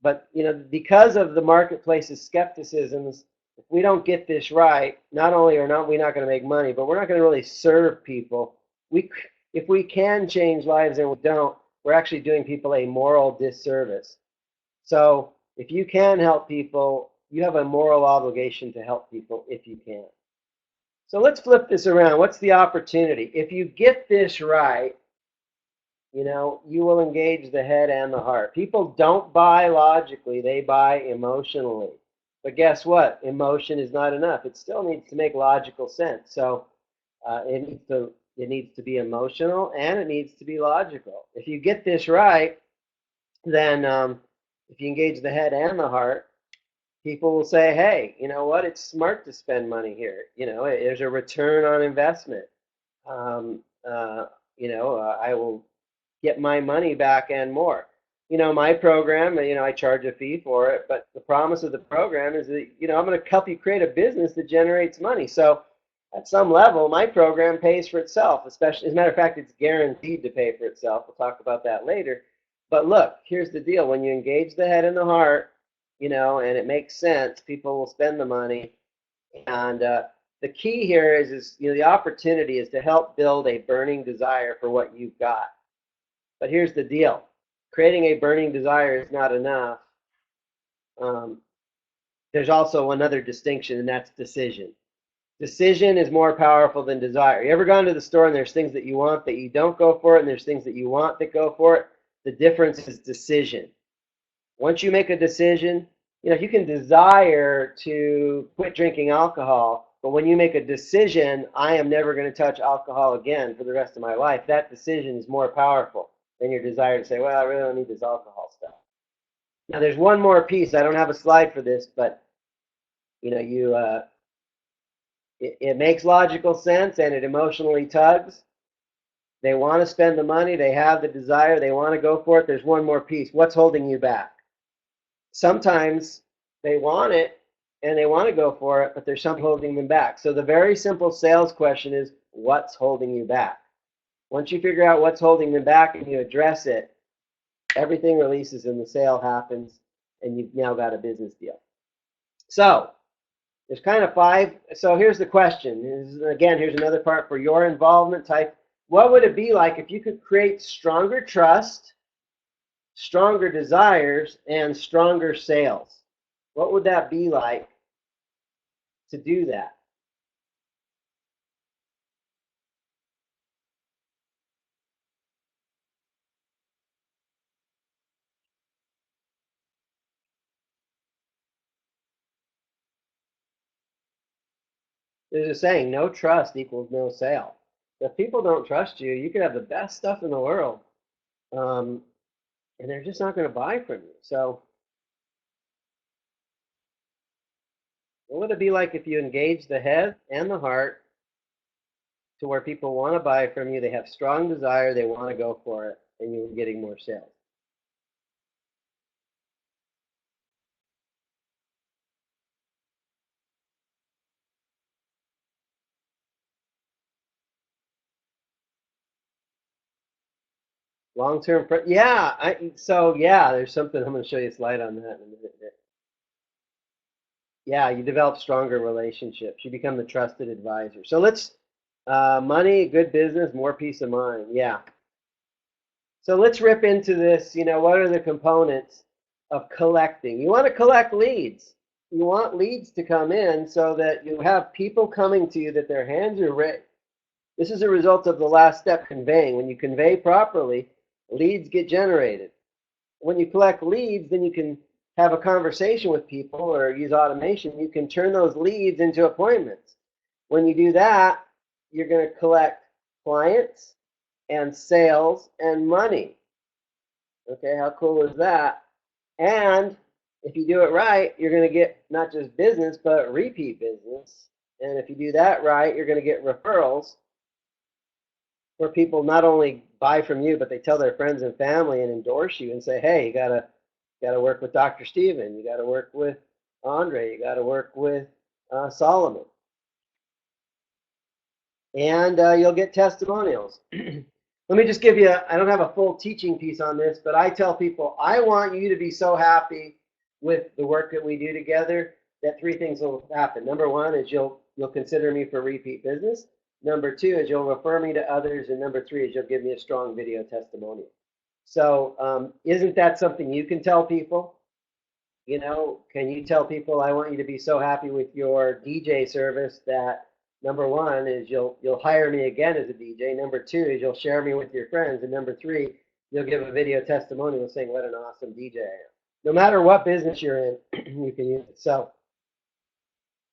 But, because of the marketplace's skepticisms, if we don't get this right, not only are we not going to make money, but we're not going to really serve people. If we can change lives and we don't, we're actually doing people a moral disservice. So if you can help people, you have a moral obligation to help people if you can. So let's flip this around. What's the opportunity? If you get this right, you will engage the head and the heart. People don't buy logically, they buy emotionally. But guess what? Emotion is not enough. It still needs to make logical sense. So it needs to be emotional and it needs to be logical. If you get this right, then if you engage the head and the heart, people will say, hey, you know what? It's smart to spend money here. There's a return on investment. I will get my money back and more. My program, I charge a fee for it, but the promise of the program is that, I'm going to help you create a business that generates money. So at some level, my program pays for itself, especially, as a matter of fact, it's guaranteed to pay for itself. We'll talk about that later. But look, here's the deal. When you engage the head and the heart, and it makes sense, people will spend the money. And the key here is the opportunity is to help build a burning desire for what you've got. But here's the deal. Creating a burning desire is not enough. There's also another distinction, and that's decision. Decision is more powerful than desire. You ever gone to the store and there's things that you want that you don't go for it, and there's things that you want that go for it? The difference is decision. Once you make a decision, You can desire to quit drinking alcohol, but when you make a decision, I am never going to touch alcohol again for the rest of my life, that decision is more powerful than your desire to say, well, I really don't need this alcohol stuff. Now, there's one more piece. I don't have a slide for this, but it makes logical sense and it emotionally tugs. They want to spend the money. They have the desire. They want to go for it. There's one more piece. What's holding you back? Sometimes they want it and they want to go for it, but there's something holding them back. So the very simple sales question is, what's holding you back? Once you figure out what's holding them back and you address it, everything releases and the sale happens, and you've now got a business deal. So there's kind of 5. So here's the question. Again, here's another part for your involvement type. What would it be like if you could create stronger trust, stronger desires, and stronger sales? What would that be like to do that? There's a saying, no trust equals no sale. If people don't trust you, you can have the best stuff in the world, um, and they're just not going to buy from you. So what would it be like if you engage the head and the heart to where people want to buy from you, they have strong desire, they want to go for it, and you're getting more sales? Long-term, yeah. Yeah, there's something, I'm going to show you a slide on that in a minute. Yeah, you develop stronger relationships. You become the trusted advisor. So money, good business, more peace of mind. Yeah. So let's rip into this. What are the components of collecting? You want to collect leads. You want leads to come in so that you have people coming to you that their hands are raised. This is a result of the last step, conveying. When you convey properly, leads get generated. When you collect leads, then you can have a conversation with people or use automation. You can turn those leads into appointments. When you do that, you're going to collect clients and sales and money. Okay, how cool is that? And if you do it right, you're going to get not just business, but repeat business. And if you do that right, you're going to get referrals where people not only buy from you, but they tell their friends and family and endorse you and say, hey, you gotta work with Dr. Steven, you gotta work with Andre, you gotta work with Solomon. And you'll get testimonials. Let me just give you, I don't have a full teaching piece on this, but I tell people, I want you to be so happy with the work that we do together that 3 things will happen. Number 1 is you'll consider me for repeat business. Number 2 is you'll refer me to others. And number 3 is you'll give me a strong video testimonial. So isn't that something you can tell people? Can you tell people, I want you to be so happy with your DJ service that number 1 is you'll hire me again as a DJ. Number 2 is you'll share me with your friends. And number 3, you'll give a video testimonial saying what an awesome DJ I am. No matter what business you're in, you can use it. So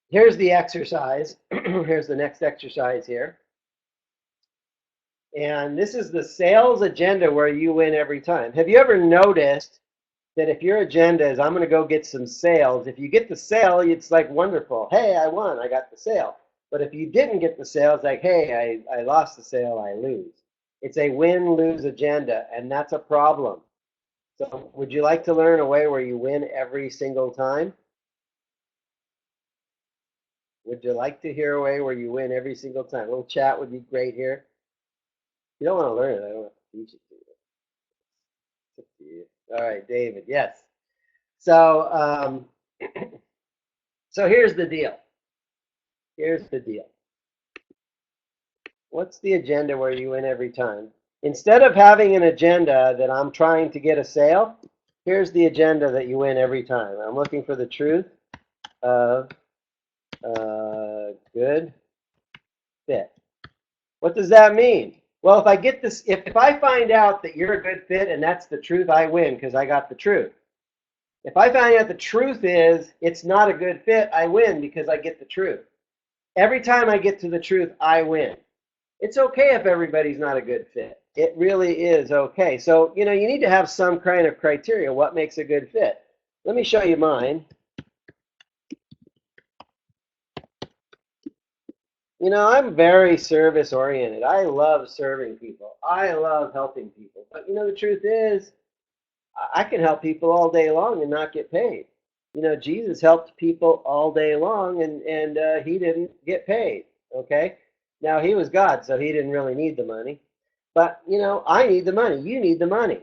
here's the exercise. Here's the next exercise here. And this is the sales agenda where you win every time. Have you ever noticed that if your agenda is, I'm going to go get some sales, if you get the sale, it's like wonderful. Hey, I won. I got the sale. But if you didn't get the sale, it's like, hey, I lost the sale. I lose. It's a win-lose agenda, and that's a problem. So would you like to learn a way where you win every single time? Would you like to hear a way where you win every single time? A little chat would be great here. If you don't want to learn it, I don't have to teach it to you. It's up to you. All right, David, yes. So, so here's the deal. Here's the deal. What's the agenda where you win every time? Instead of having an agenda that I'm trying to get a sale, here's the agenda that you win every time. I'm looking for the truth of good fit. What does that mean? Well, if I get this, if I find out that you're a good fit and that's the truth, I win because I got the truth. If I find out the truth is it's not a good fit, I win because I get the truth. Every time I get to the truth, I win. It's okay if everybody's not a good fit. It really is okay. So, you need to have some kind of criteria. What makes a good fit? Let me show you mine. I'm very service oriented. I love serving people. I love helping people. But, the truth is, I can help people all day long and not get paid. Jesus helped people all day long and he didn't get paid. Okay. Now he was God, so he didn't really need the money. But, I need the money. You need the money.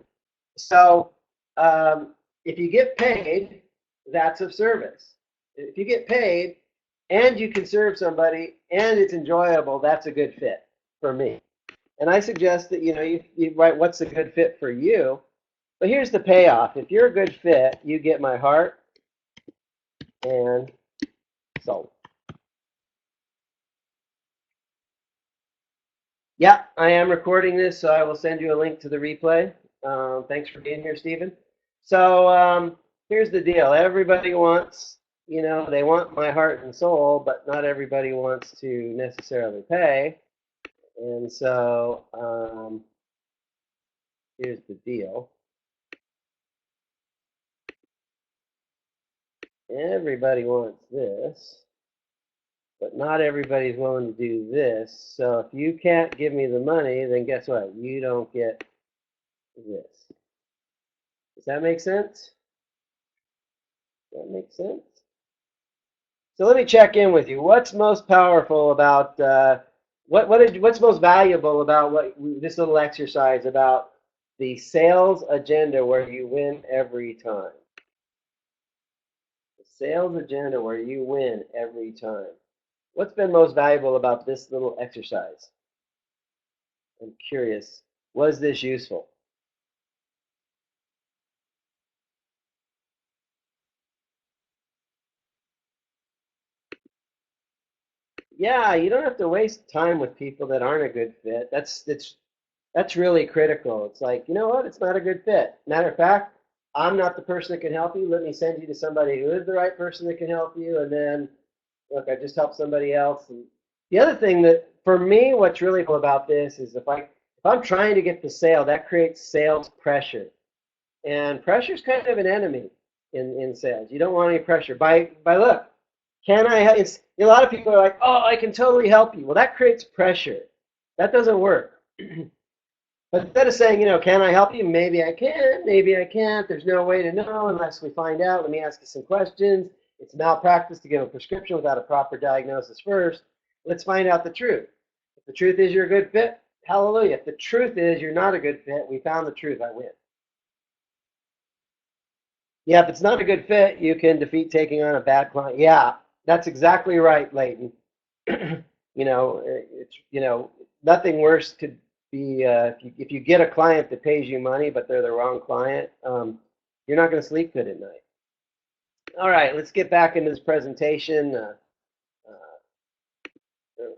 So if you get paid, that's of service. If you get paid and you can serve somebody and it's enjoyable, that's a good fit for me. And I suggest that, you write what's a good fit for you. But here's the payoff. If you're a good fit, you get my heart and soul. Yeah, I am recording this, so I will send you a link to the replay. Thanks for being here, Stephen. So here's the deal. Everybody wants, they want my heart and soul, but not everybody wants to necessarily pay. And so here's the deal. Everybody wants this, but not everybody's willing to do this. So if you can't give me the money, then guess what? You don't get this. Does that make sense? Does that make sense? So let me check in with you. What's most powerful about what's most valuable about this little exercise about the sales agenda where you win every time? The sales agenda where you win every time. What's been most valuable about this little exercise? I'm curious. Was this useful? Yeah, you don't have to waste time with people that aren't a good fit. That's really critical. It's like, you know what? It's not a good fit. Matter of fact, I'm not the person that can help you. Let me send you to somebody who is the right person that can help you. And then, look, I just helped somebody else. And the other thing that, for me, what's really cool about this is if I'm trying to get the sale, that creates sales pressure. And pressure is kind of an enemy in sales. You don't want any pressure. By look, can I help? A lot of people are like, oh, I can totally help you. Well, that creates pressure. That doesn't work. But instead of saying, can I help you? Maybe I can, maybe I can't. There's no way to know unless we find out. Let me ask you some questions. It's malpractice to give a prescription without a proper diagnosis first. Let's find out the truth. If the truth is you're a good fit, hallelujah. If the truth is you're not a good fit, we found the truth, I win. Yeah, if it's not a good fit, you can defeat taking on a bad client. Yeah, that's exactly right, Leighton. It's nothing worse could be if you get a client that pays you money, but they're the wrong client. You're not going to sleep good at night. All right, let's get back into this presentation.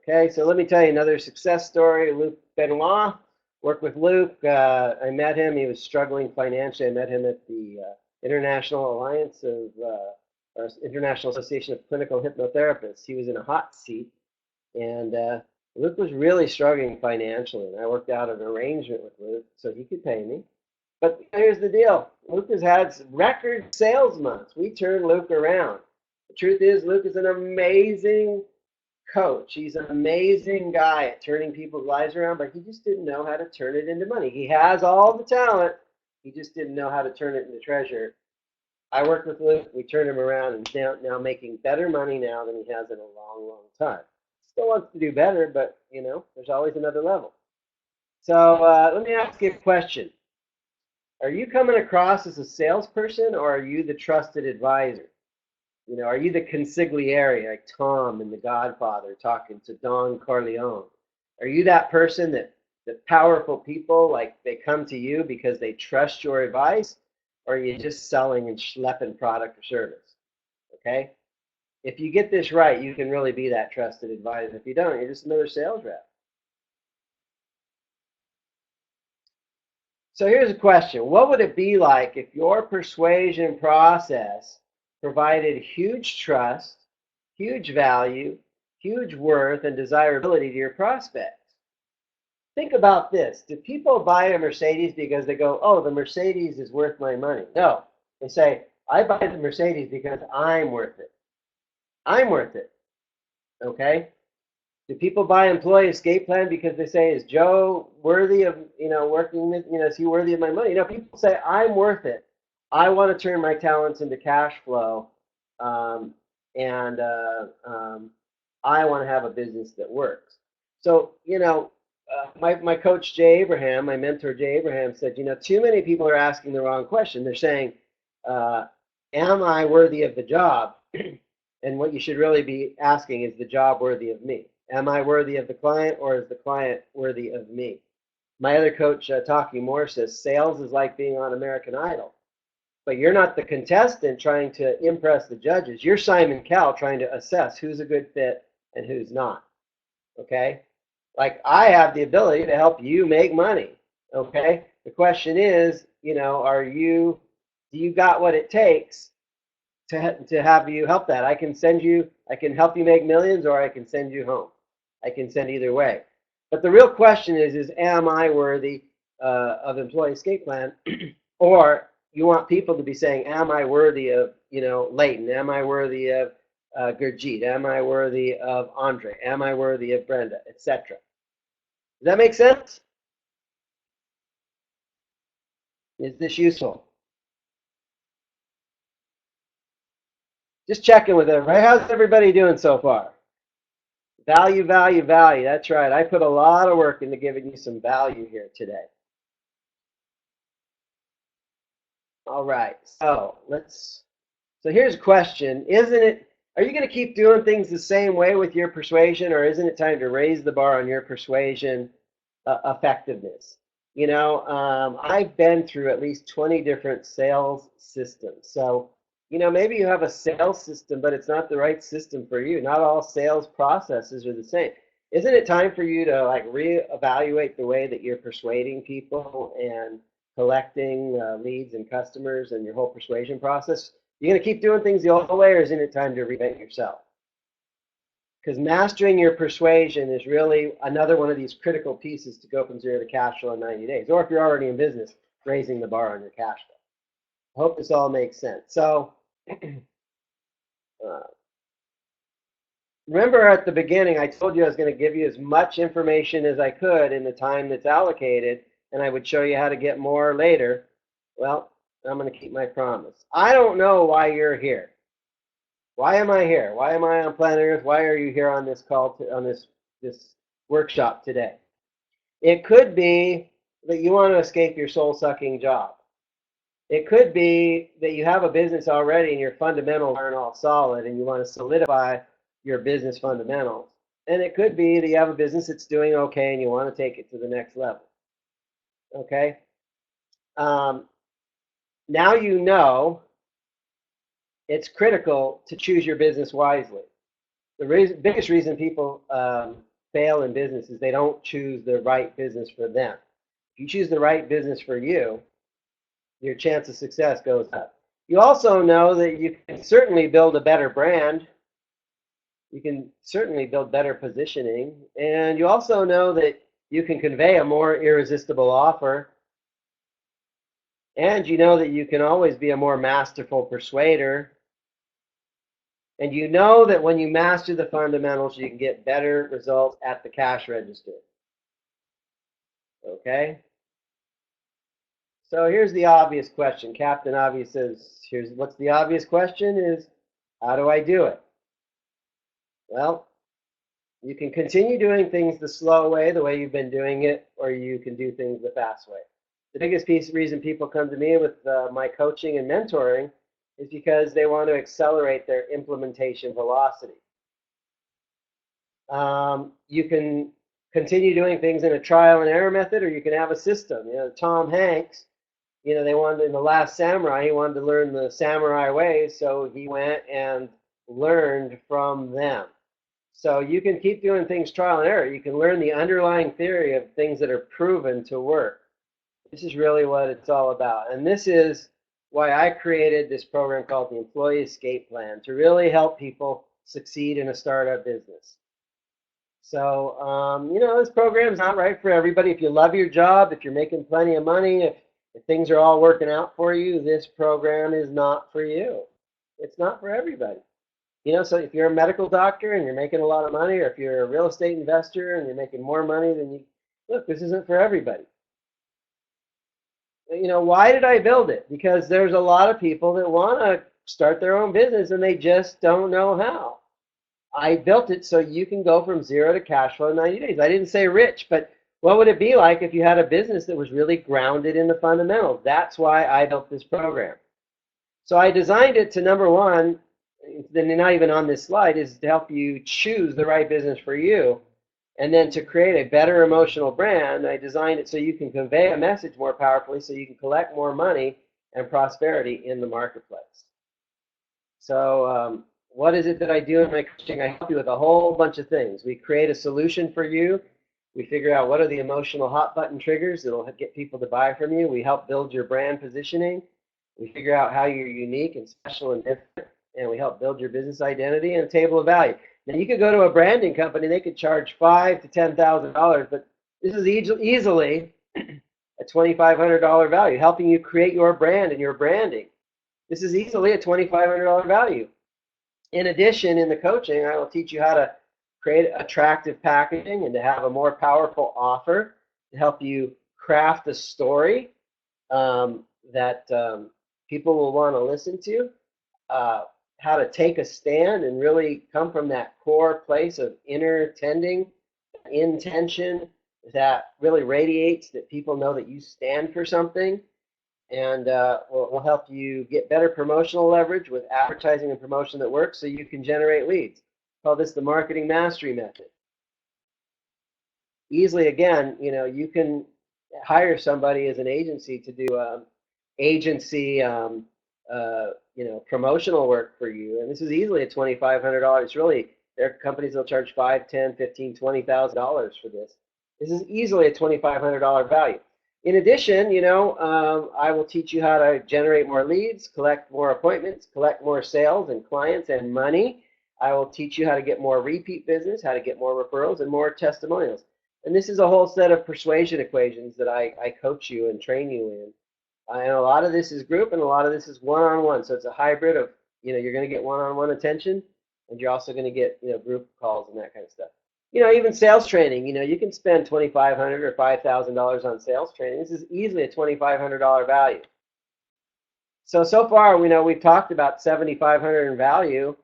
Okay, so let me tell you another success story. Luc Benoit. Worked with Luc. I met him. He was struggling financially. I met him at the International Alliance of or International Association of Clinical Hypnotherapists. He was in a hot seat, and Luc was really struggling financially. And I worked out an arrangement with Luc so he could pay me. But here's the deal: Luc has had record sales months. We turned Luc around. The truth is, Luc is an amazing coach. He's an amazing guy at turning people's lives around, but he just didn't know how to turn it into money. He has all the talent. He just didn't know how to turn it into treasure. I worked with Luke. We turned him around, and he's now making better money now than he has in a long, long time. Still wants to do better, but there's always another level. So let me ask you a question. Are you coming across as a salesperson, or are you the trusted advisor? Are you the consigliere, like Tom in The Godfather talking to Don Corleone? Are you that person that powerful people, like they come to you because they trust your advice, or are you just selling and schlepping product or service? Okay? If you get this right, you can really be that trusted advisor. If you don't, you're just another sales rep. So here's a question. What would it be like if your persuasion process provided huge trust, huge value, huge worth, and desirability to your prospects? Think about this. Do people buy a Mercedes because they go, oh, the Mercedes is worth my money? No. They say, I buy the Mercedes because I'm worth it. I'm worth it. Okay? Do people buy employee escape plan because they say, is Joe worthy of, working with, is he worthy of my money? People say, I'm worth it. I want to turn my talents into cash flow, and I want to have a business that works. So, my coach Jay Abraham, my mentor Jay Abraham said, too many people are asking the wrong question. They're saying, am I worthy of the job? And what you should really be asking is the job worthy of me? Am I worthy of the client, or is the client worthy of me? My other coach, Talking Moore, says sales is like being on American Idol. But you're not the contestant trying to impress the judges. You're Simon Cowell trying to assess who's a good fit and who's not. Okay? Like, I have the ability to help you make money. Okay? The question is, do you got what it takes to have you help that? I can help you make millions, or I can send you home. I can send either way. But the real question is am I worthy of employee escape plan? Or you want people to be saying, am I worthy of, Leighton? Am I worthy of Gurjeet? Am I worthy of Andre? Am I worthy of Brenda, etc.? Does that make sense? Is this useful? Just checking with everybody. How's everybody doing so far? Value, value, value. That's right. I put a lot of work into giving you some value here today. All right. So here's a question. Are you going to keep doing things the same way with your persuasion, or isn't it time to raise the bar on your persuasion effectiveness? I've been through at least 20 different sales systems. So, maybe you have a sales system, but it's not the right system for you. Not all sales processes are the same. Isn't it time for you to reevaluate the way that you're persuading people and collecting leads and customers and your whole persuasion process? You going to keep doing things the old way, or isn't it time to reinvent yourself? Because mastering your persuasion is really another one of these critical pieces to go from 0 to cash flow in 90 days. Or if you're already in business, raising the bar on your cash flow. I hope this all makes sense. So remember at the beginning, I told you I was going to give you as much information as I could in the time that's allocated, and I would show you how to get more later. Well, I'm going to keep my promise. I don't know why you're here. Why am I here? Why am I on planet Earth? Why are you here on this call, on this workshop today? It could be that you want to escape your soul-sucking job. It could be that you have a business already and your fundamentals aren't all solid and you want to solidify your business fundamentals. And it could be that you have a business that's doing okay and you want to take it to the next level. Okay? Now you know it's critical to choose your business wisely. The biggest reason people fail in business is they don't choose the right business for them. If you choose the right business for you, your chance of success goes up. You also know that you can certainly build a better brand. You can certainly build better positioning. And you also know that you can convey a more irresistible offer. And you know that you can always be a more masterful persuader. And you know that when you master the fundamentals, you can get better results at the cash register. Okay? So here's the obvious question. Captain Obvious says, what's the obvious question is, how do I do it? Well, you can continue doing things the slow way, the way you've been doing it, or you can do things the fast way. The biggest reason people come to me with my coaching and mentoring is because they want to accelerate their implementation velocity. You can continue doing things in a trial and error method, or you can have a system. Tom Hanks, they wanted, in The Last Samurai, he wanted to learn the samurai ways, so he went and learned from them. So you can keep doing things trial and error. You can learn the underlying theory of things that are proven to work. This is really what it's all about. And this is why I created this program called the Employee Escape Plan, to really help people succeed in a startup business. So, this program's not right for everybody. If you love your job, if you're making plenty of money, if things are all working out for you, this program is not for you. It's not for everybody. So if you're a medical doctor and you're making a lot of money, or if you're a real estate investor and you're making more money than you, look, this isn't for everybody. Why did I build it? Because there's a lot of people that want to start their own business and they just don't know how. I built it so you can go from zero to cash flow in 90 days. I didn't say rich, but what would it be like if you had a business that was really grounded in the fundamentals? That's why I built this program. So I designed it to, number one, then not even on this slide, is to help you choose the right business for you. And then to create a better emotional brand, I designed it so you can convey a message more powerfully, so you can collect more money and prosperity in the marketplace. So what is it that I do in my coaching? I help you with a whole bunch of things. We create a solution for you. We figure out what are the emotional hot button triggers that will get people to buy from you. We help build your brand positioning. We figure out how you're unique and special and different. And we help build your business identity and a table of value. Now, you could go to a branding company. They could charge $5,000 to $10,000, but this is easily a $2,500 value, helping you create your brand and your branding. This is easily a $2,500 value. In addition, in the coaching, I will teach you how to create attractive packaging and to have a more powerful offer to help you craft a story that people will want to listen to, how to take a stand and really come from that core place of inner tending, intention that really radiates, that people know that you stand for something. And we'll help you get better promotional leverage with advertising and promotion that works, so you can generate leads. Call this the marketing mastery method. Easily, again, you can hire somebody as an agency to do agency, promotional work for you, and this is easily a $2,500. It's really, there are companies that'll charge $5,000, $10,000, $15,000, $20,000 for this. This is easily a $2,500 value. In addition, I will teach you how to generate more leads, collect more appointments, collect more sales and clients and money. I will teach you how to get more repeat business, how to get more referrals and more testimonials. And this is a whole set of persuasion equations that I coach you and train you in. And a lot of this is group and a lot of this is one-on-one. So it's a hybrid of, you're going to get one-on-one attention, and you're also going to get, group calls and that kind of stuff. Even sales training, you can spend $2,500 or $5,000 on sales training. This is easily a $2,500 value. So far, we've talked about $7,500 in value,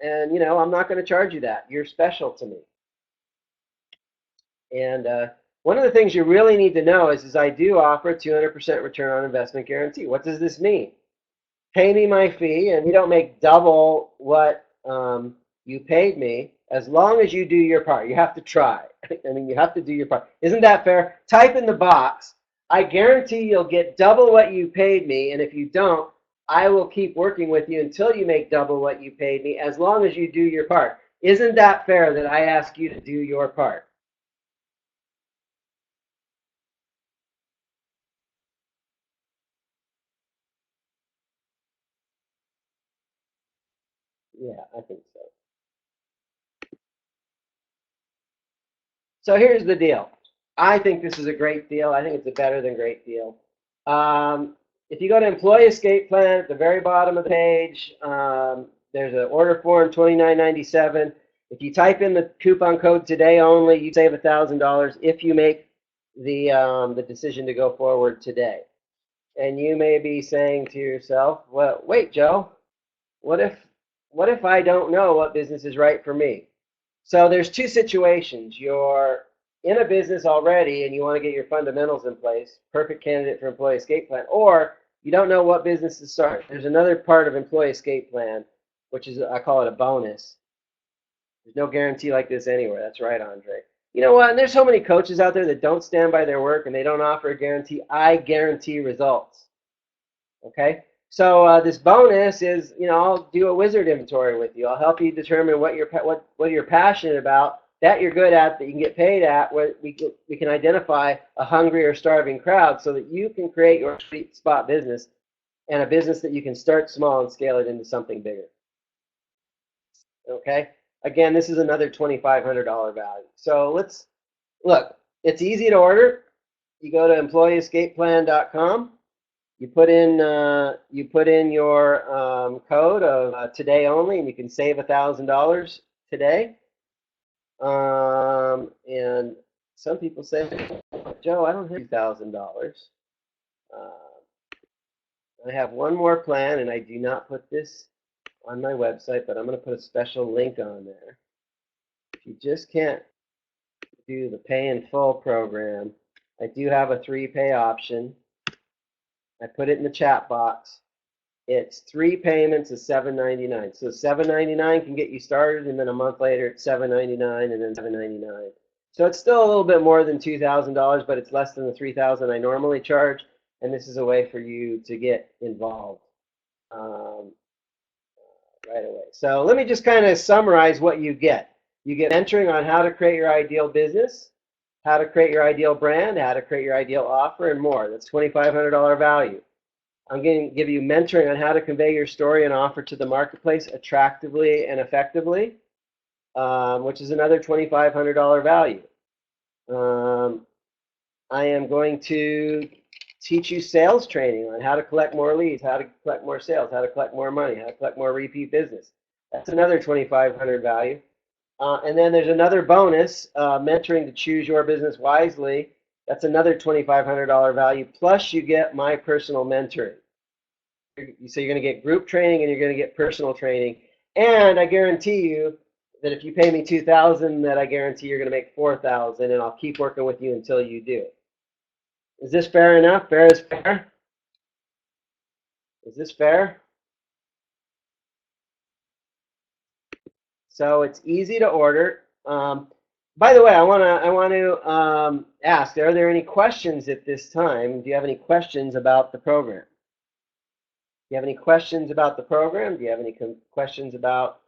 and, I'm not going to charge you that. You're special to me. And one of the things you really need to know is I do offer a 200% return on investment guarantee. What does this mean? Pay me my fee, and you don't make double what you paid me, as long as you do your part. You have to try. You have to do your part. Isn't that fair? Type in the box, I guarantee you'll get double what you paid me, and if you don't, I will keep working with you until you make double what you paid me, as long as you do your part. Isn't that fair that I ask you to do your part? Yeah, I think so. So here's the deal. I think this is a great deal. I think it's a better than great deal. If you go to Employee Escape Plan at the very bottom of the page, there's an order form, $29.97. If you type in the coupon code today only, you save $1,000 if you make the decision to go forward today. And you may be saying to yourself, well, wait, Joe, what if I don't know what business is right for me? So there's two situations. You're in a business already and you want to get your fundamentals in place, perfect candidate for Employee Escape Plan, or you don't know what business to start. There's another part of Employee Escape Plan, which is, I call it a bonus. There's no guarantee like this anywhere. That's right, Andre. You know what? And there's so many coaches out there that don't stand by their work and they don't offer a guarantee. I guarantee results. Okay? So this bonus is, I'll do a wizard inventory with you. I'll help you determine what you're passionate about that you're good at, that you can get paid at, where we can identify a hungry or starving crowd so that you can create your sweet spot business and a business that you can start small and scale it into something bigger. Okay? Again, this is another $2,500 value. So let's look. It's easy to order. You go to employeeescapeplan.com. You put in your code of today only, and you can save $1,000 today. And some people say, Joe, I don't have $2,000. I have one more plan, and I do not put this on my website, but I'm going to put a special link on there. If you just can't do the pay in full program, I do have a 3-pay option. I put it in the chat box. It's 3 payments of $7.99. So $7.99 can get you started, and then a month later it's $7.99, and then $7.99. So it's still a little bit more than $2,000, but it's less than the $3,000 I normally charge. And this is a way for you to get involved right away. So let me just kind of summarize what you get. You get mentoring on how to create your ideal business, how to create your ideal brand, how to create your ideal offer, and more. That's $2,500 value. I'm going to give you mentoring on how to convey your story and offer to the marketplace attractively and effectively, which is another $2,500 value. I am going to teach you sales training on how to collect more leads, how to collect more sales, how to collect more money, how to collect more repeat business. That's another $2,500 value. And then there's another bonus, mentoring to choose your business wisely. That's another $2,500 value. Plus, you get my personal mentoring. So you're going to get group training and you're going to get personal training. And I guarantee you that if you pay me $2,000, that I guarantee you're going to make $4,000, and I'll keep working with you until you do. Is this fair enough? Fair is fair? Is this fair? So it's easy to order. By the way, I want to ask: are there any questions at this time? Do you have any questions about the program? Do you have any questions about the program? Do you have any questions about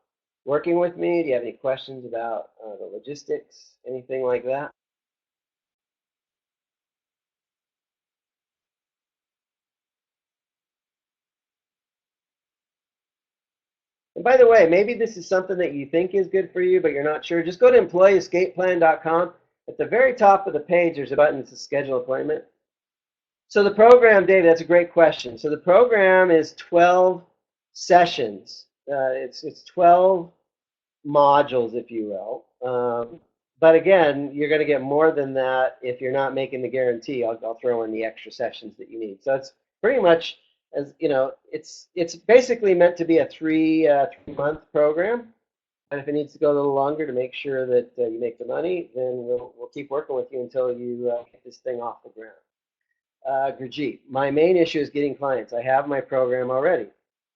working with me? Do you have any questions about the logistics? Anything like that? And by the way, maybe this is something that you think is good for you, but you're not sure. Just go to employeeescapeplan.com. At the very top of the page, there's a button that says schedule appointment. So the program, Dave, that's a great question. So the program is 12 sessions. It's 12 modules, if you will. But again, you're going to get more than that if you're not making the guarantee. I'll throw in the extra sessions that you need. So it's pretty much, as you know, it's basically meant to be a three-month program. And if it needs to go a little longer to make sure that you make the money, then we'll keep working with you until you get this thing off the ground. Gurjeet, my main issue is getting clients. I have my program already.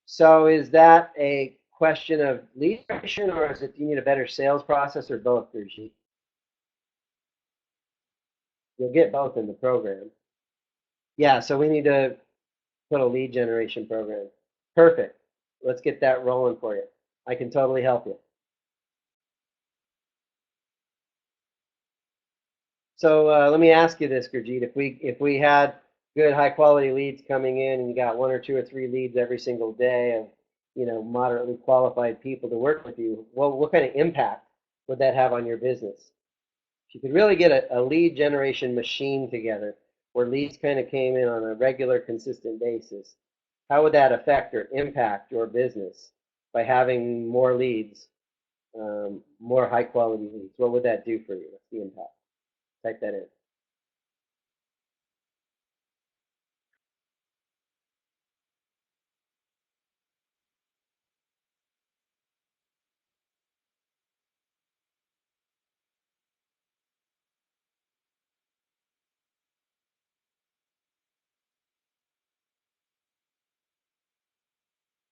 So is that a question of lead generation, or is it, do you need a better sales process, or both, Gurjeet? You'll get both in the program. Yeah, so we need to put a lead generation program. Perfect. Let's get that rolling for you. I can totally help you. So let me ask you this, Gurjeet. If we had good high quality leads coming in, and you got 1 or 2 or 3 leads every single day of, you know, moderately qualified people to work with you, what kind of impact would that have on your business? If you could really get a lead generation machine together where leads kind of came in on a regular, consistent basis, how would that affect or impact your business by having more leads, more high quality leads? What would that do for you? What's the impact? Type that in.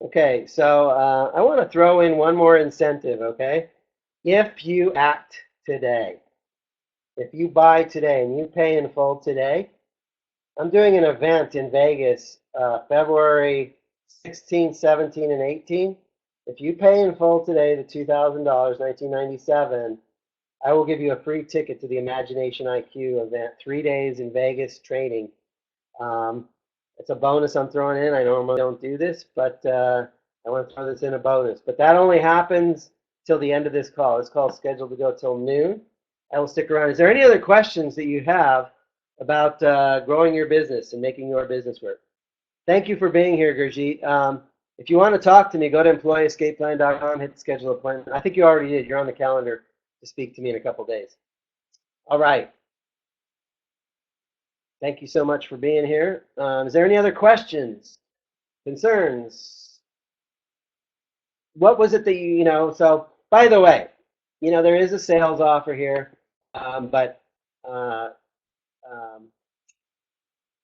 Okay, so I want to throw in one more incentive, okay? If you act today, if you buy today and you pay in full today, I'm doing an event in Vegas February 16, 17, and 18. If you pay in full today the $2,000, $1997, I will give you a free ticket to the Imagination IQ event, 3 days in Vegas training. Um, it's a bonus I'm throwing in. I normally don't do this, but I want to throw this in a bonus. But that only happens till the end of this call. This call is scheduled to go till noon. I will stick around. Is there any other questions that you have about growing your business and making your business work? Thank you for being here, Gurjeet. If you want to talk to me, go to employeeescapeplan.com, hit the schedule appointment. I think you already did. You're on the calendar to speak to me in a couple days. All right. Thank you so much for being here. Is there any other questions, concerns? What was it that so by the way, there is a sales offer here, but uh, um,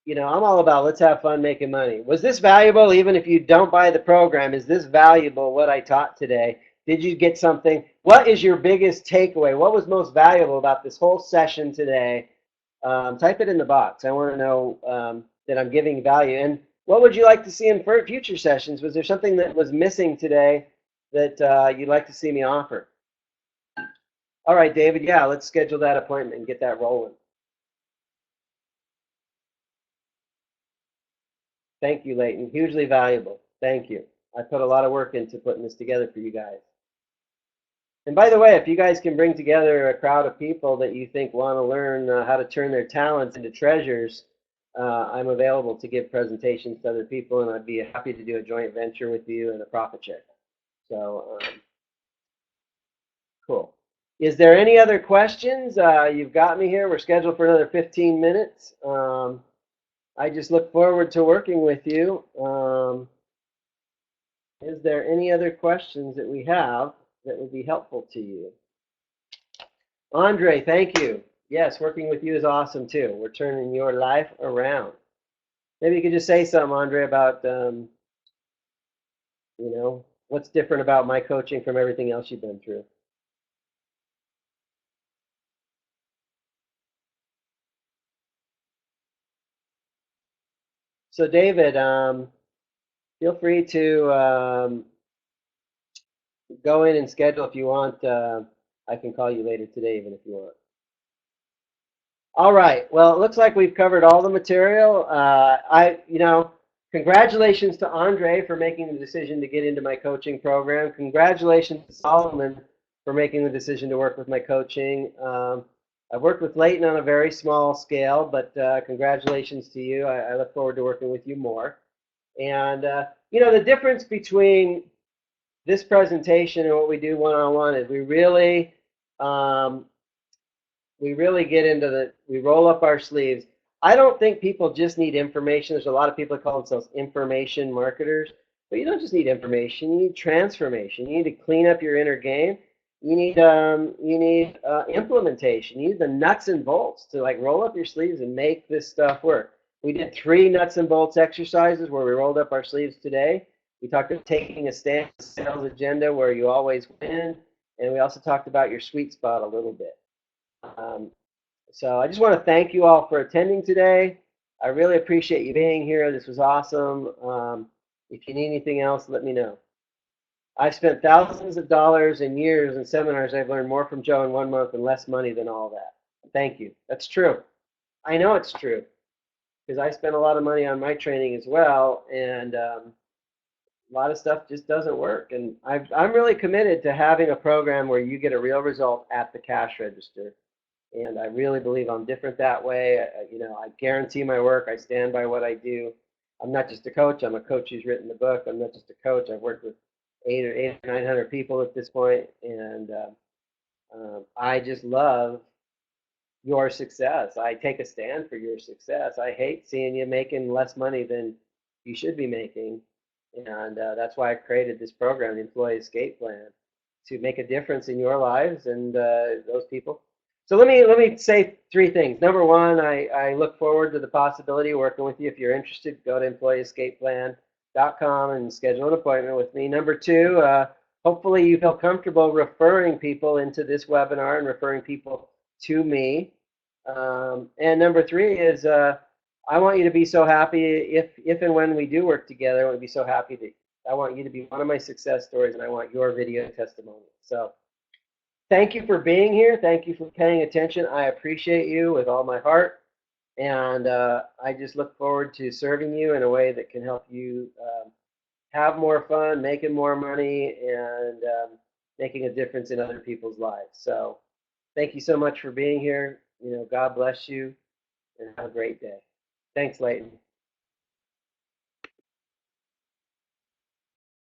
I'm all about let's have fun making money. Was this valuable? Even if you don't buy the program, is this valuable, what I taught today? Did you get something? What is your biggest takeaway? What was most valuable about this whole session today? Type it in the box. I want to know that I'm giving value. And what would you like to see in future sessions? Was there something that was missing today that you'd like to see me offer? All right, David. Yeah, let's schedule that appointment and get that rolling. Thank you, Leighton. Hugely valuable. Thank you. I put a lot of work into putting this together for you guys. And by the way, if you guys can bring together a crowd of people that you think want to learn how to turn their talents into treasures, I'm available to give presentations to other people, and I'd be happy to do a joint venture with you and a profit share. So, cool. Is there any other questions? You've got me here. We're scheduled for another 15 minutes. I just look forward to working with you. Is there any other questions that we have that would be helpful to you? Andre, thank you. Yes, working with you is awesome too. We're turning your life around. Maybe you could just say something, Andre, about what's different about my coaching from everything else you've been through. So, David, feel free to go in and schedule if you want. I can call you later today, even if you want. All right. Well, it looks like we've covered all the material. Congratulations to Andre for making the decision to get into my coaching program. Congratulations to Solomon for making the decision to work with my coaching. I've worked with Leighton on a very small scale, but congratulations to you. I look forward to working with you more. And, the difference between this presentation and what we do one-on-one is we really get into we roll up our sleeves. I don't think people just need information. There's a lot of people that call themselves information marketers, but you don't just need information. You need transformation. You need to clean up your inner game. You need implementation. You need the nuts and bolts to roll up your sleeves and make this stuff work. We did 3 nuts and bolts exercises where we rolled up our sleeves today. We talked about taking a stand on the sales agenda where you always win, and we also talked about your sweet spot a little bit. So I just want to thank you all for attending today. I really appreciate you being here. This was awesome. If you need anything else, let me know. I've spent thousands of dollars and years in seminars. I've learned more from Joe in 1 month and less money than all that. Thank you. That's true. I know it's true because I spent a lot of money on my training as well, and a lot of stuff just doesn't work. And I'm really committed to having a program where you get a real result at the cash register. And I really believe I'm different that way. I guarantee my work. I stand by what I do. I'm not just a coach. I'm a coach who's written the book. I'm not just a coach. I've worked with 800 or 900 people at this point, and I just love your success. I take a stand for your success. I hate seeing you making less money than you should be making, and that's why I created this program, the Employee Escape Plan, to make a difference in your lives and those people. So let me say 3 things. Number 1, I look forward to the possibility of working with you. If you're interested, go to employeeescapeplan.com and schedule an appointment with me. Number 2, hopefully you feel comfortable referring people into this webinar and referring people to me. And number 3 is I want you to be so happy if and when we do work together. I want to be so happy that I want you to be one of my success stories, and I want your video testimony. So thank you for being here. Thank you for paying attention. I appreciate you with all my heart. And I just look forward to serving you in a way that can help you have more fun, making more money, and making a difference in other people's lives. So thank you so much for being here. God bless you, and have a great day. Thanks, Leighton.